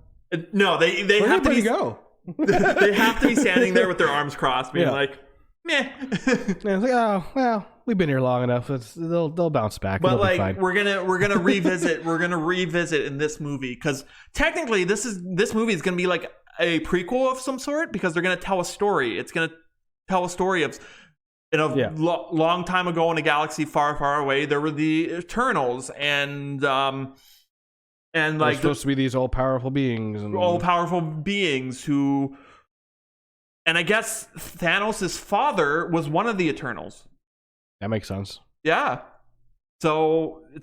no, they have to be go. They have to be standing there with their arms crossed, being like, meh. It's like, oh well, we've been here long enough. They'll bounce back. But like, we're gonna revisit. We're gonna revisit in this movie, because technically this movie is gonna be like a prequel of some sort, because they're gonna tell a story. It's gonna tell a story of long time ago in a galaxy far, far away. There were the Eternals, and like they're supposed to be these all powerful beings who. And I guess Thanos' father was one of the Eternals. That makes sense. Yeah. So I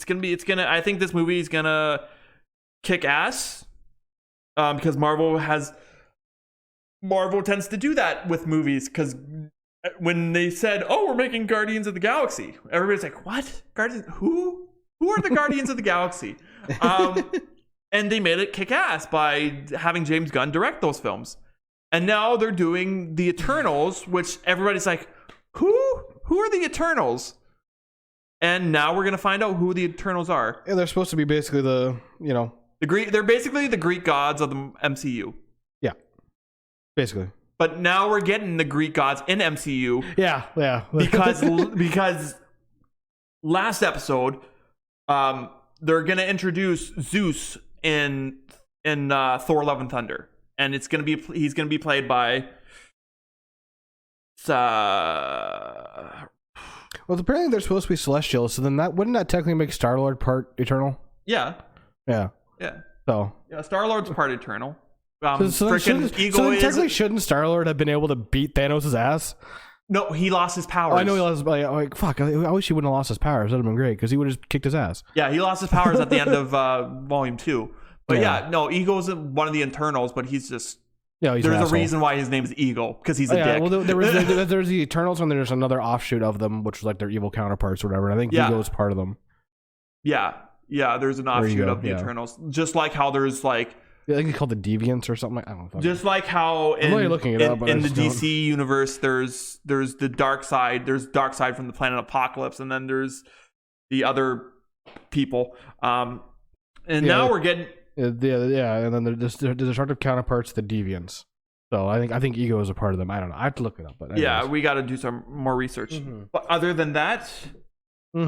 think this movie is gonna kick ass. Because Marvel tends to do that with movies, because when they said, "Oh, we're making Guardians of the Galaxy," everybody's like, "What? Guardians? Who are the Guardians of the Galaxy?" And they made it kick ass by having James Gunn direct those films. And now they're doing the Eternals, which everybody's like, who are the Eternals? And now we're gonna find out who the Eternals are. Yeah, they're supposed to be basically they're basically the Greek gods of the MCU. Yeah, basically. But now we're getting the Greek gods in MCU. Yeah. because last episode, they're gonna introduce Zeus in Thor: Love and Thunder. And he's gonna be played by. Well, apparently they're supposed to be celestial, so then wouldn't that technically make Star-Lord part eternal? Yeah. So Star-Lord's part eternal. Technically, shouldn't Star-Lord have been able to beat Thanos' ass? No, he lost his powers. Oh, I know he lost his powers. Like, fuck, I wish he wouldn't have lost his powers. That'd have been great, because he would have just kicked his ass. Yeah, he lost his powers at the end of Volume 2. But Ego's one of the Eternals, but he's just... Yeah, he's there's a reason why his name is Ego, because he's a dick. Well, there's the Eternals, and there's another offshoot of them, which was like their evil counterparts or whatever. And I think Ego is part of them. Yeah, there's an offshoot of the Eternals. Just like how there's like... I think it's called the Deviants or something. I don't know. Just like how in the DC universe, there's the dark side. There's dark side from the planet Apocalypse, and then there's the other people. And now we're getting... and then there's a sort of counterparts to the Deviants. So I think Ego is a part of them. I don't know. I have to look it up. But anyways. We got to do some more research. Mm-hmm. But other than that, we're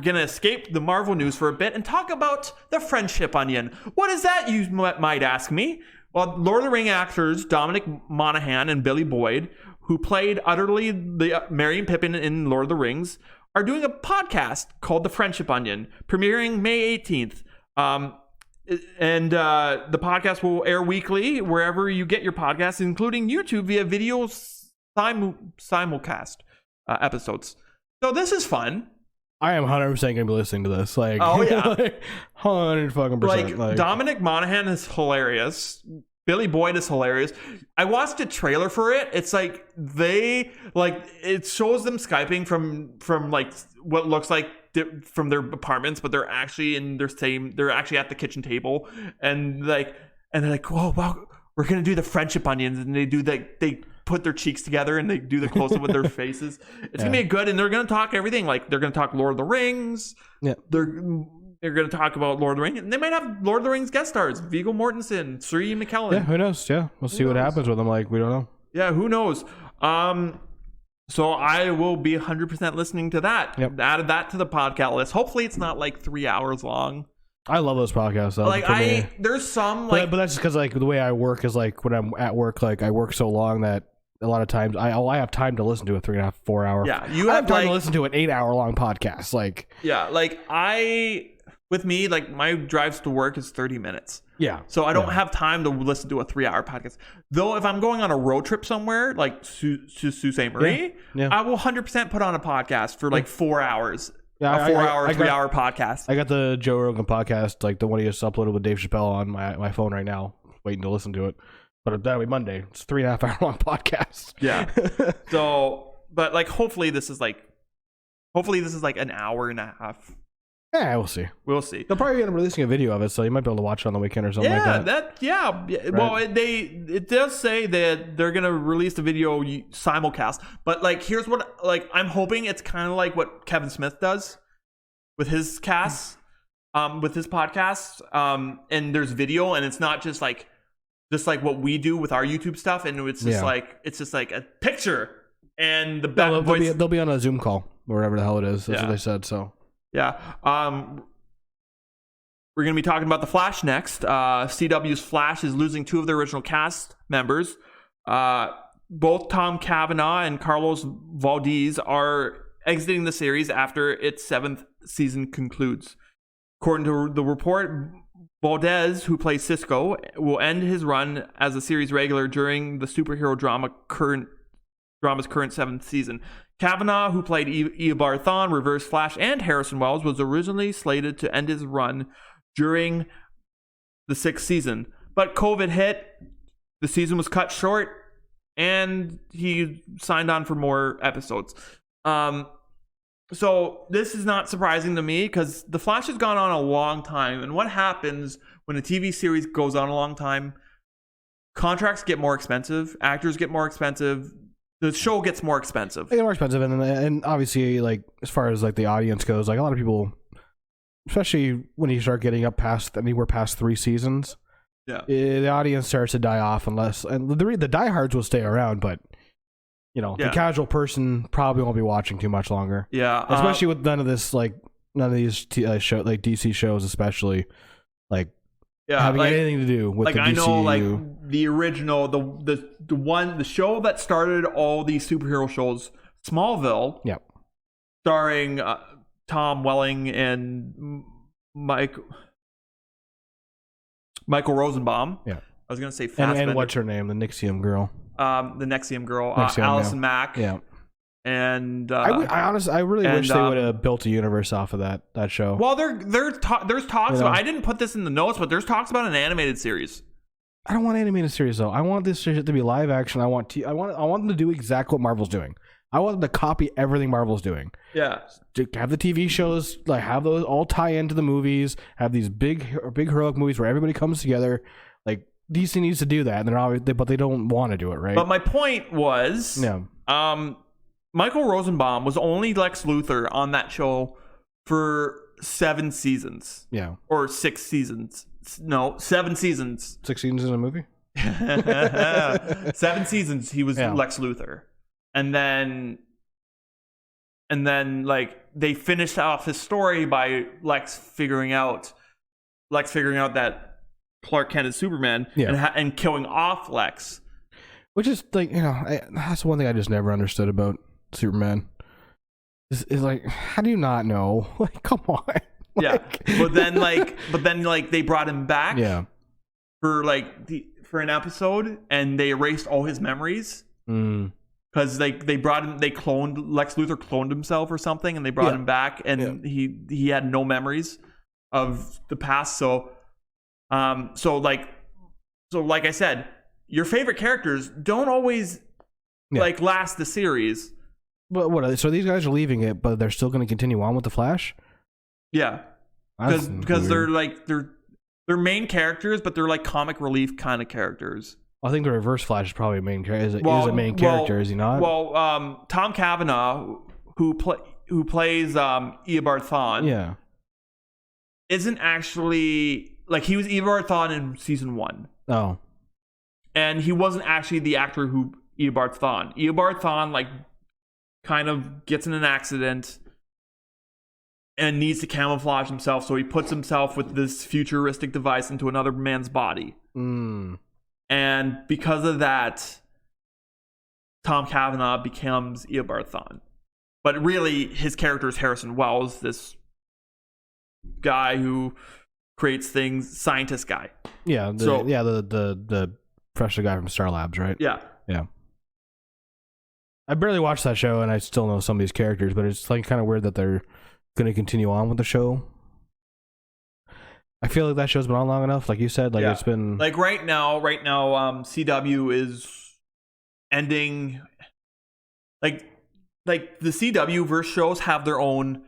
gonna escape the Marvel news for a bit and talk about the friendship onion. What is that, you might ask me? Well, Lord of the Ring actors Dominic Monaghan and Billy Boyd, who played utterly the Merry and Pippin in Lord of the Rings, are doing a podcast called The Friendship Onion, premiering May 18th. And the podcast will air weekly wherever you get your podcasts, including YouTube via video simulcast episodes. So this is fun. I am 100% going to be listening to this. Like, 100%. Like, Dominic Monaghan is hilarious. Billy Boyd is hilarious. I watched a trailer for it. It's like it shows them Skyping from like what looks like from their apartments, but they're actually in their same. They're actually at the kitchen table, and they're like, "Whoa, wow, we're gonna do the friendship onions," and they put their cheeks together and they do the close up with their faces. It's gonna be good, and they're gonna talk everything. Like they're gonna talk Lord of the Rings. Yeah, they're gonna talk about Lord of the Rings, and they might have Lord of the Rings guest stars: Viggo Mortensen, Sir Ian McKellen. Yeah, who knows? Yeah, we'll see what happens with them. Like we don't know. Yeah, who knows? So I will be 100% listening to that. Yep. Added that to the podcast list. Hopefully, it's not like 3 hours long. I love those podcasts. Though, like there's some like, but that's just because like the way I work is like when I'm at work, like I work so long that a lot of times I have time to listen to a 3.5, 4 hour. Yeah, I have time to listen to an 8 hour long podcast. Like with me, like my drives to work is 30 minutes. Yeah. So I don't have time to listen to a 3 hour podcast. Though if I'm going on a road trip somewhere, like to Sault Ste. Marie, I will 100% put on a podcast for like 4 hours. Yeah, a 4 hour, 3 hour podcast. I got the Joe Rogan podcast, like the one he just uploaded with Dave Chappelle on my phone right now, waiting to listen to it. But that'll be Monday. It's a 3.5 hour long podcast. Yeah. So, but like, hopefully this is like an hour and a half. Yeah, we'll see. We'll see. They'll probably end up releasing a video of it, so you might be able to watch it on the weekend or something like that. Right. Well, it does say that they're gonna release the video simulcast, but like, here's what I'm hoping it's kind of like what Kevin Smith does with his casts, with his podcasts, and there's video, and it's not just like what we do with our YouTube stuff, and it's just like a picture and the back voice. They'll be on a Zoom call or whatever the hell it is. That's what they said. So. Yeah. We're going to be talking about The Flash next. CW's Flash is losing 2 of their original cast members. Both Tom Cavanaugh and Carlos Valdez are exiting the series after its 7th season concludes. According to the report, Valdez, who plays Cisco, will end his run as a series regular during the superhero drama's current 7th season. Cavanaugh, who played Eobard Thawne, Reverse Flash, and Harrison Wells, was originally slated to end his run during the 6th season. But COVID hit, the season was cut short, and he signed on for more episodes. So this is not surprising to me because The Flash has gone on a long time. And what happens when a TV series goes on a long time? Contracts get more expensive, actors get more expensive, the show gets more expensive. They get more expensive, and obviously, like as far as like the audience goes, like a lot of people, especially when you start getting up past anywhere past 3 seasons, the audience starts to die off and the diehards will stay around, but the casual person probably won't be watching too much longer. Yeah, especially with none of these show like DC shows, especially like. Yeah, having anything to do with the DCU. I know, like the original, the show that started all these superhero shows, Smallville. Yep. Starring Tom Welling and Michael Rosenbaum. Yeah. I was gonna say Fassbender. And what's her name? The Nexium girl. The Nexium girl. Allison Mack. Yeah. And I really wish they would have built a universe off of that show. Well, there's talks about. I didn't put this in the notes, but there's talks about an animated series. I don't want an animated series though. I want this shit to be live action. I want them to do exactly what Marvel's doing. I want them to copy everything Marvel's doing. Yeah. Have the TV shows, like have those all tie into the movies. Have these big heroic movies where everybody comes together. Like DC needs to do that, and but they don't want to do it, right? But my point was, Michael Rosenbaum was only Lex Luthor on that show for 7 seasons. Yeah. Or 6 seasons. No, 7 seasons. 6 seasons in a movie? 7 seasons he was Lex Luthor. And then like they finished off his story by Lex figuring out that Clark Kent is Superman and killing off Lex. Which is like, that's one thing I just never understood about Superman is like, how do you not know? Like, come on. But then they brought him back for an episode, and they erased all his memories because they cloned Lex Luthor cloned himself or something, and they brought him back, and he had no memories of the past. So like I said, your favorite characters don't always last the series. But what? So these guys are leaving it, but they're still going to continue on with the Flash? Yeah, because they're like they're main characters, but they're like comic relief kind of characters. I think the Reverse Flash is probably a main character. Is a main character, is he not? Well, Tom Cavanaugh, who plays Eobard Thawne, yeah, isn't actually like he was Eobard Thawne in season 1. Oh, and he wasn't actually the actor who Eobard Thawne. Eobard Thawne like kind of gets in an accident and needs to camouflage himself, so he puts himself with this futuristic device into another man's body. And because of that, Tom Cavanaugh becomes Eobard Thawne. But really, his character is Harrison Wells, this guy who creates things, scientist guy. Yeah, the professor guy from Star Labs, right? Yeah. Yeah. I barely watched that show, and I still know some of these characters, but it's like kind of weird that they're going to continue on with the show. I feel like that show's been on long enough, like you said. Like it's been like right now, CW is ending. Like the CW verse shows have their own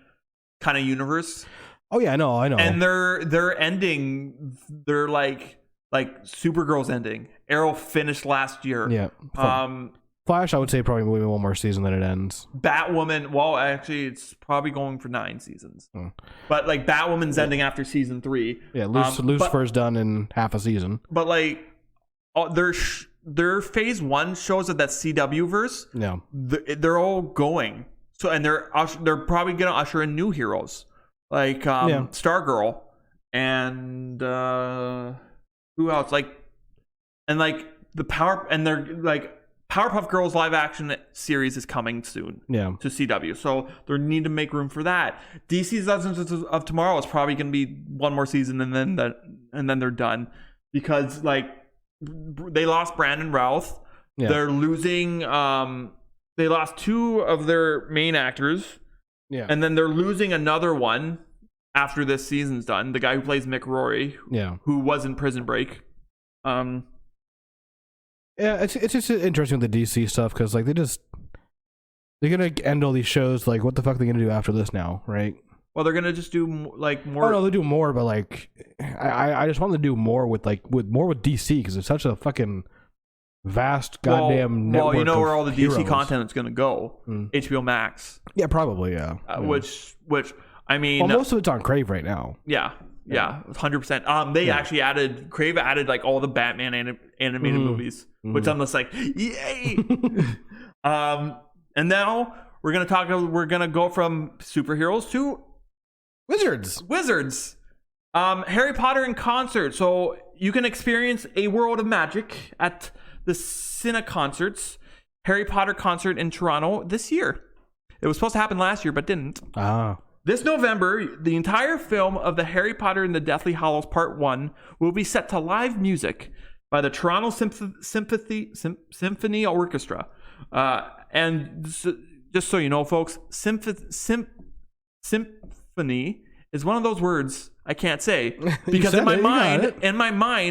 kind of universe. Oh yeah, I know. And they're ending. They're like Supergirl's ending. Arrow finished last year. Yeah. Flash, I would say probably maybe one more season then it ends. Batwoman, well, actually, it's probably going for 9 seasons. But like Batwoman's ending after season 3. Yeah, Lucifer's done in half a season. But like, their phase 1 shows that CW verse. Yeah, they're all going. So and they're probably gonna usher in new heroes like Stargirl and who else? Like the Power, and they're like. Powerpuff Girls live action series is coming soon to CW, so they need to make room for that. DC's Legends of Tomorrow is probably going to be one more season and then they're done, because like they lost Brandon Routh. They're losing they lost 2 of their main actors, and then they're losing another one after this season's done, the guy who plays Mick Rory, who was in Prison Break. Yeah, it's just interesting with the DC stuff, because like they're gonna end all these shows. Like, what the fuck are they gonna do after this now, right? Well, they're gonna just do like more. Oh no, they do more, but like, I just want them to do more with DC, because it's such a fucking vast goddamn network. Well, you know where all the heroes. DC content is gonna go? HBO Max. Yeah, probably. Yeah. Which I mean, well, most of it's on Crave right now. Yeah. 100%. They actually Crave added like all the Batman animated movies, which I'm just like, yay! And now we're gonna go from superheroes to Wizards. Harry Potter in concert. So you can experience a world of magic at the Cine Concerts Harry Potter concert in Toronto this year. It was supposed to happen last year, but didn't. This November, the entire film of the Harry Potter and the Deathly Hallows Part 1 will be set to live music by the Toronto Symphony Orchestra. And just so you know, folks, symphony is one of those words I can't say, because in my mind,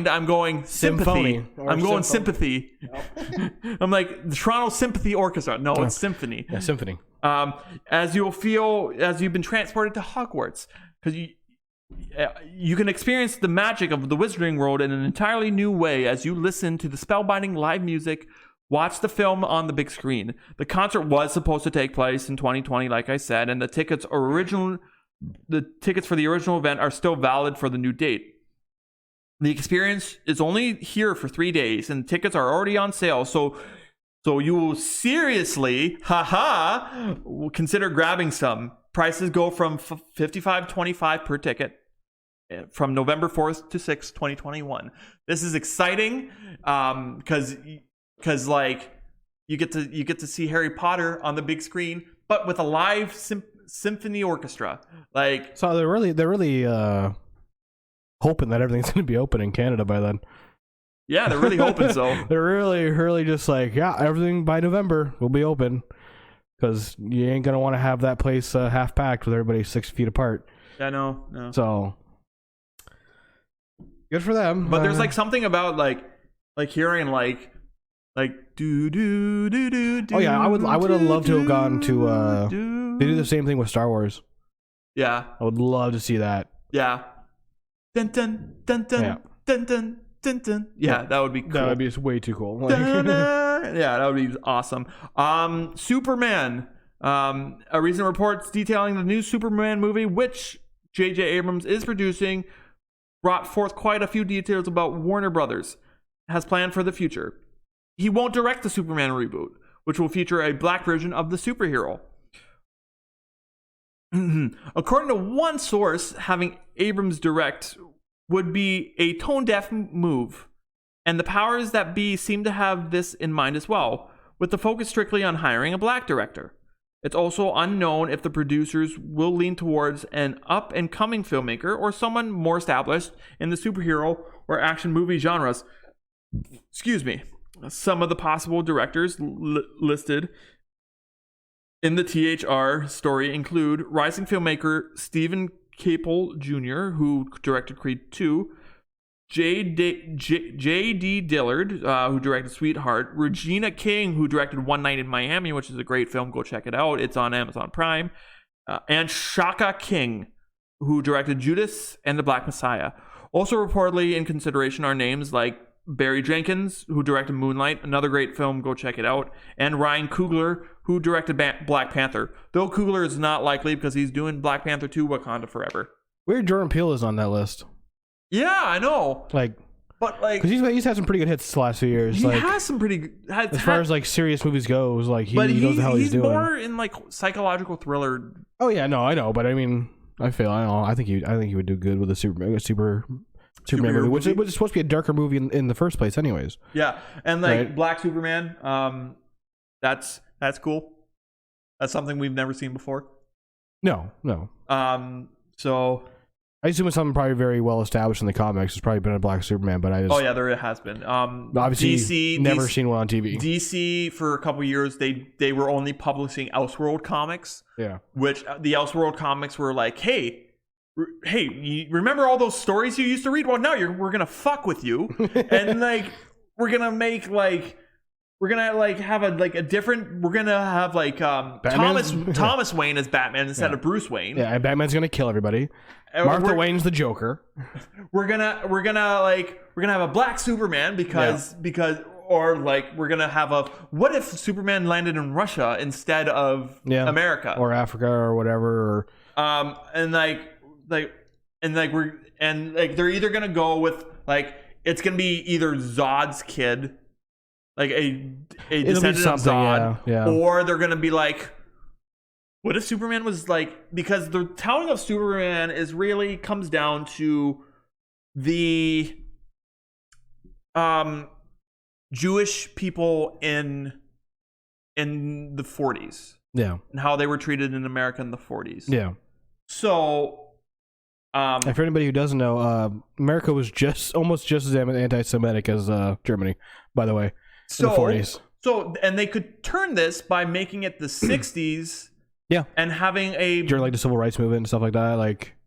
I'm going sympathy. I'm going sympathy. Yep. I'm like the Toronto Symphony Orchestra. No, it's symphony. Yeah, symphony. As you'll feel as you've been transported to Hogwarts, because you can experience the magic of the Wizarding World in an entirely new way as you listen to the spellbinding live music, watch the film on the big screen. The concert was supposed to take place in 2020, like I said, and the tickets for the original event are still valid for the new date. The experience is only here for 3 days, and tickets are already on sale, so you will seriously, consider grabbing some. Prices go from $55.25 per ticket from November 4th to 6th, 2021. This is exciting because like you get to see Harry Potter on the big screen, but with a live symphony orchestra. Like, so they're really hoping that everything's going to be open in Canada by then. Yeah, they're really hoping so. They're really just like, everything by November will be open, because you ain't gonna want to have that place half packed with everybody 6 feet apart. Yeah, no. So good for them. But there's like something about like hearing like do do do do. Oh yeah, I would have loved to have gone to. They do the same thing with Star Wars. Yeah. I would love to see that. Yeah. Dun dun dun dun dun dun dun dun. Yeah, that would be cool. That would be way too cool. Yeah, that would be awesome. Superman. A recent reports detailing the new Superman movie, which J.J. Abrams is producing, brought forth quite a few details about Warner Brothers has planned for the future. He won't direct the Superman reboot, which will feature a black version of the superhero. According to one source, having Abrams direct would be a tone-deaf move, and the powers that be seem to have this in mind as well, with the focus strictly on hiring a black director. It's also unknown if the producers will lean towards an up-and-coming filmmaker or someone more established in the superhero or action movie genres. Excuse me. Some of the possible directors listed in the THR story include rising filmmaker Stephen Caple Jr., who directed Creed 2, J.D. Dillard, who directed Sweetheart, Regina King, who directed One Night in Miami, which is a great film. Go check it out. It's on Amazon Prime. And Shaka King, who directed Judas and the Black Messiah. Also reportedly in consideration are names like Barry Jenkins, who directed Moonlight, another great film, go check it out, and Ryan Coogler, who directed Black Panther. Though Coogler is not likely because he's doing Black Panther 2 Wakanda Forever. Weird Jordan Peele is on that list. Yeah, I know. Because he's had some pretty good hits the last few years. He has some pretty good... As far as serious movies goes, he knows the hell he's doing. He's more in psychological thriller. Oh yeah, no, I know, but I mean, I think he would do good with a Superman movie, which was supposed to be a darker movie in the first place, anyways. Yeah, and right? Black Superman, that's cool. That's something we've never seen before. No. So I assume it's something probably very well established in the comics. It's probably been a Black Superman, but there has been. Obviously, never seen one on TV. DC for a couple years, they were only publishing Elseworld comics. Yeah, which the Elseworld comics were like, hey, you remember all those stories you used to read? Well, now we're gonna fuck with you, and we're gonna make we're gonna have a different. We're gonna have Thomas Wayne as Batman instead of Bruce Wayne. Yeah, and Batman's gonna kill everybody. Martha Wayne's the Joker. We're gonna have a black Superman because we're gonna have what if Superman landed in Russia instead of America or Africa or whatever? They're either gonna go with it's gonna be either Zod's kid, a descendant of Zod, or they're gonna be what if Superman was because the telling of Superman is really comes down to the Jewish people in the 40s, and how they were treated in America in the 40s. So and for anybody who doesn't know, America was almost just as anti-Semitic as Germany, by the way, in the 40s. So, and they could turn this by making it the 60s. Yeah. And having during the civil rights movement and stuff like that.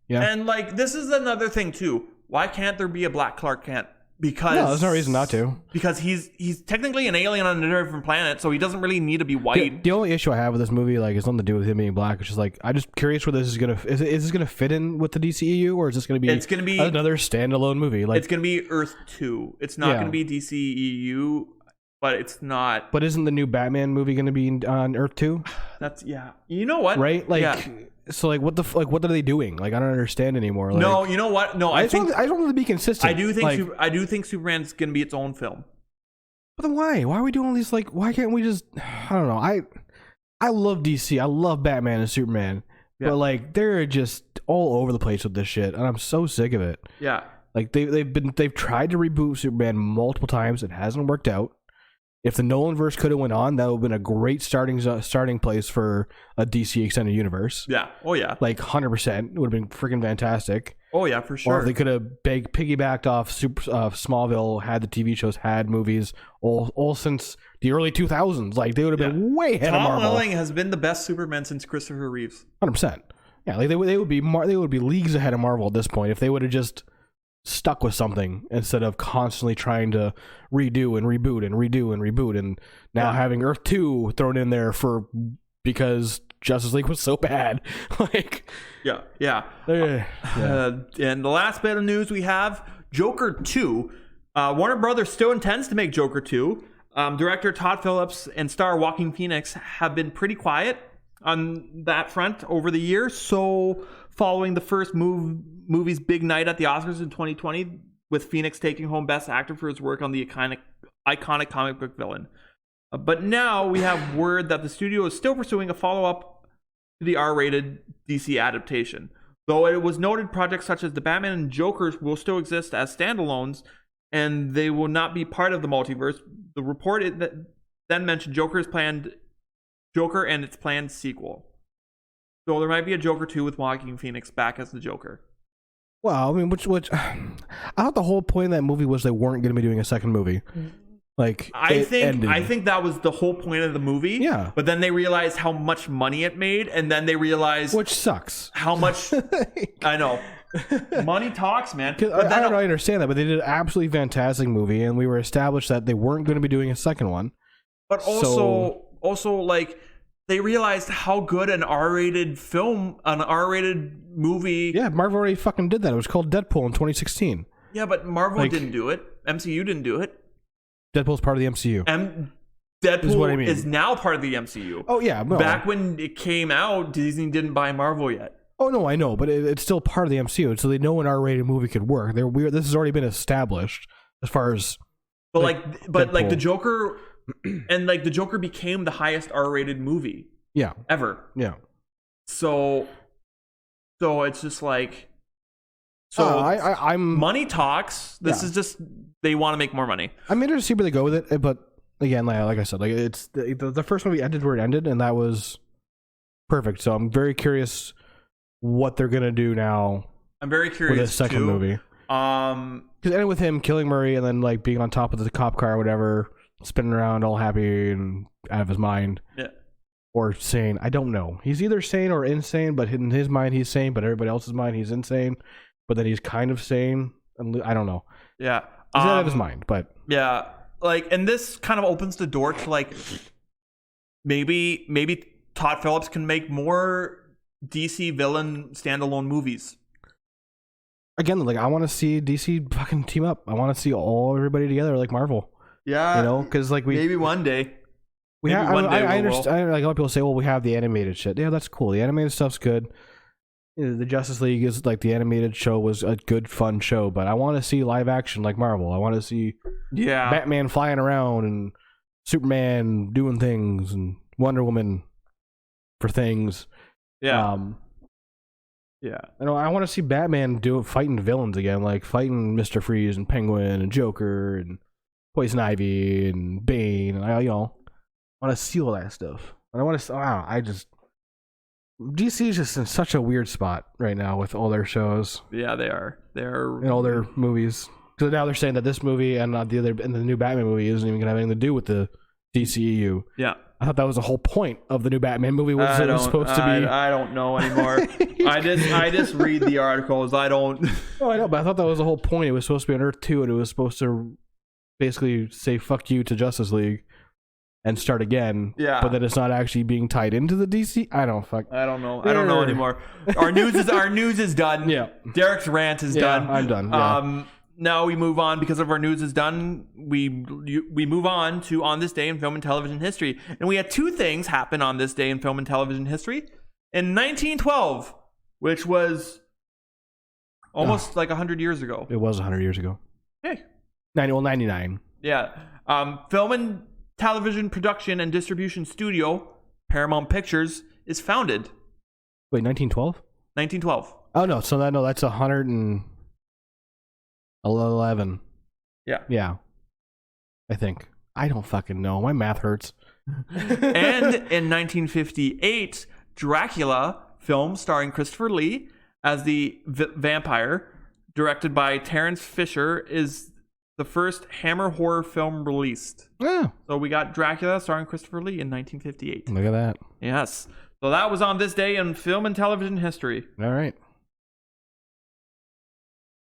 And this is another thing too. Why can't there be a black Clark Kent? Because there's no reason not to. Because he's technically an alien on a different planet, so he doesn't really need to be white. The only issue I have with this movie, it's nothing to do with him being black. It's just I'm just curious where this is gonna. Is this gonna fit in with the DCEU, or is this gonna be? It's gonna be another standalone movie. It's gonna be Earth 2. It's not gonna be DCEU, but it's not. But isn't the new Batman movie gonna be on Earth 2? That's You know what? Right? So what are they doing? I don't understand anymore. No, you know what? No, I just want them to be consistent. I do think Superman's gonna be its own film. But then why? Why are we doing all these? Why can't we just? I don't know. I love DC. I love Batman and Superman. Yeah. But they're just all over the place with this shit, and I'm so sick of it. Yeah. They've tried to reboot Superman multiple times. It hasn't worked out. If the Nolanverse could have went on, that would have been a great starting place for a DC extended universe. Yeah. Oh yeah. 100%. It would have been freaking fantastic. Oh yeah, for sure. Or if they could have piggybacked off Smallville, had the TV shows, had movies all since the early 2000s. They would have been way ahead of Marvel. Tom Welling has been the best Superman since Christopher Reeves. 100%. Yeah, they would be leagues ahead of Marvel at this point if they would have just stuck with something instead of constantly trying to redo and reboot and now having Earth 2 thrown in there because Justice League was so bad. Like, yeah. And the last bit of news we have, Joker 2. Warner Brothers still intends to make Joker 2. Director Todd Phillips and star Joaquin Phoenix have been pretty quiet on that front over the years. So following the first movie's big night at the Oscars in 2020, with Phoenix taking home Best Actor for his work on the iconic comic book villain. But now we have word that the studio is still pursuing a follow-up to the R-rated DC adaptation. Though it was noted projects such as the Batman and Jokers will still exist as standalones, and they will not be part of the multiverse. The report then mentioned Joker and its planned sequel. So there might be a Joker 2 with Joaquin Phoenix back as the Joker. Well, I mean, which I thought the whole point of that movie was they weren't going to be doing a second movie. Like, I think that was the whole point of the movie. Yeah. But then they realized how much money it made, and then they realized, which sucks, how much. I know. Money talks, man. I don't understand that, but they did an absolutely fantastic movie, and we were established that they weren't going to be doing a second one. But also, like, they realized how good an R-rated movie. Yeah, Marvel already fucking did that. It was called Deadpool in 2016. Yeah, but Marvel didn't do it. MCU didn't do it. Deadpool's part of the MCU. Deadpool is what I mean. is now part of the MCU. Oh yeah, no. Back when it came out, Disney didn't buy Marvel yet. Oh no, I know, but it's still part of the MCU, so they know an R-rated movie could work. This has already been established as far as. But the Joker, and like the Joker became the highest R-rated movie. Yeah. Ever. Yeah. So it's just like. So I'm money talks. This is just they want to make more money. I'm interested to see where they go with it, but again, like I said, like it's the first movie ended where it ended, and that was perfect. So I'm very curious what they're gonna do now. I'm very curious with the second movie. Because it ended with him killing Murray and then like being on top of the cop car or whatever, spinning around all happy and out of his mind. Yeah. Or sane. I don't know. He's either sane or insane, but in his mind he's sane, but everybody else's mind he's insane. But then he's kind of sane. I don't know. Yeah. He's out of his mind, but yeah. Like, and this kind of opens the door to like maybe Todd Phillips can make more DC villain standalone movies. Again, like I want to see DC fucking team up. I want to see everybody together like Marvel. Yeah. You know, because like maybe one day. I understand. Like a lot of people say, well, we have the animated shit. Yeah, that's cool. The animated stuff's good. The Justice League is like the animated show was a good, fun show, but I want to see live action like Marvel. I want to see Batman flying around and Superman doing things and Wonder Woman for things. Yeah. I want to see Batman fighting villains again, like fighting Mr. Freeze and Penguin and Joker and Poison Ivy and Bane, and I want to see all that stuff. And I want to. DC is just in such a weird spot right now with all their shows. Yeah, they are. They're and all their movies. So now they're saying that this movie and the new Batman movie isn't even gonna have anything to do with the DCEU. Yeah, I thought that was the whole point of the new Batman movie. Was supposed to be? I don't know anymore. I just read the articles. I don't. Oh, I know, but I thought that was the whole point. It was supposed to be on Earth 2, and it was supposed to basically say "fuck you" to Justice League and start again. Yeah. But then it's not actually being tied into the DC. I don't know. I don't know anymore. Our news is done. Yeah. Derek's rant is done. I'm done. Yeah. Now we move on because of our news is done. We move on to On This Day in Film and Television History. And we had two things happen on this day in film and television history. In 1912, which was almost like 100 years ago. It was 100 years ago. Hey. 99. Yeah. Film and television production and distribution studio, Paramount Pictures, is founded. Wait, 1912? 1912. Oh, no. So that's 111. Yeah. Yeah. I think. I don't fucking know. My math hurts. And in 1958, Dracula film starring Christopher Lee as the vampire, directed by Terence Fisher, is the first Hammer horror film released. Yeah. So we got Dracula starring Christopher Lee in 1958. Look at that. Yes. So that was on this day in film and television history. All right.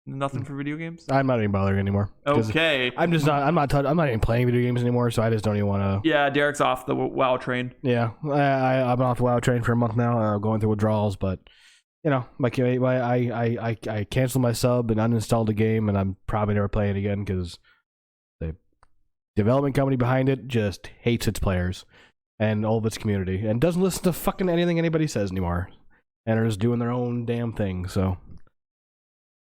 Nothing for video games? I'm not even bothering anymore. Okay. I'm not even playing video games anymore, so I just don't even want to. Yeah, Derek's off the WoW train. Yeah, I've been off the WoW train for a month now, going through withdrawals, but I canceled my sub and uninstalled the game, and I'm probably never playing it again because the development company behind it just hates its players and all of its community and doesn't listen to fucking anything anybody says anymore, and are just doing their own damn thing. So,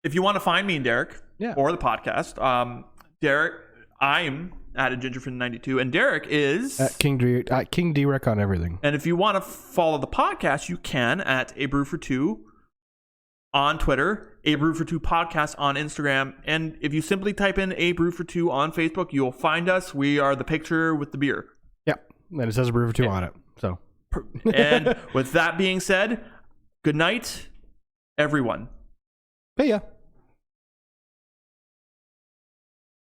if you want to find me and Derek, or the podcast, Derek, I'm at @gingerfin92, and Derek is at King Derek on everything. And if you want to follow the podcast, you can at A Brew for Two on Twitter, A Brew for Two podcast on Instagram, and if you simply type in A Brew for Two on Facebook, you'll find us. We are the picture with the beer. Yep, and it says A Brew for Two on it. So, and with that being said, good night, everyone. Hey, yeah.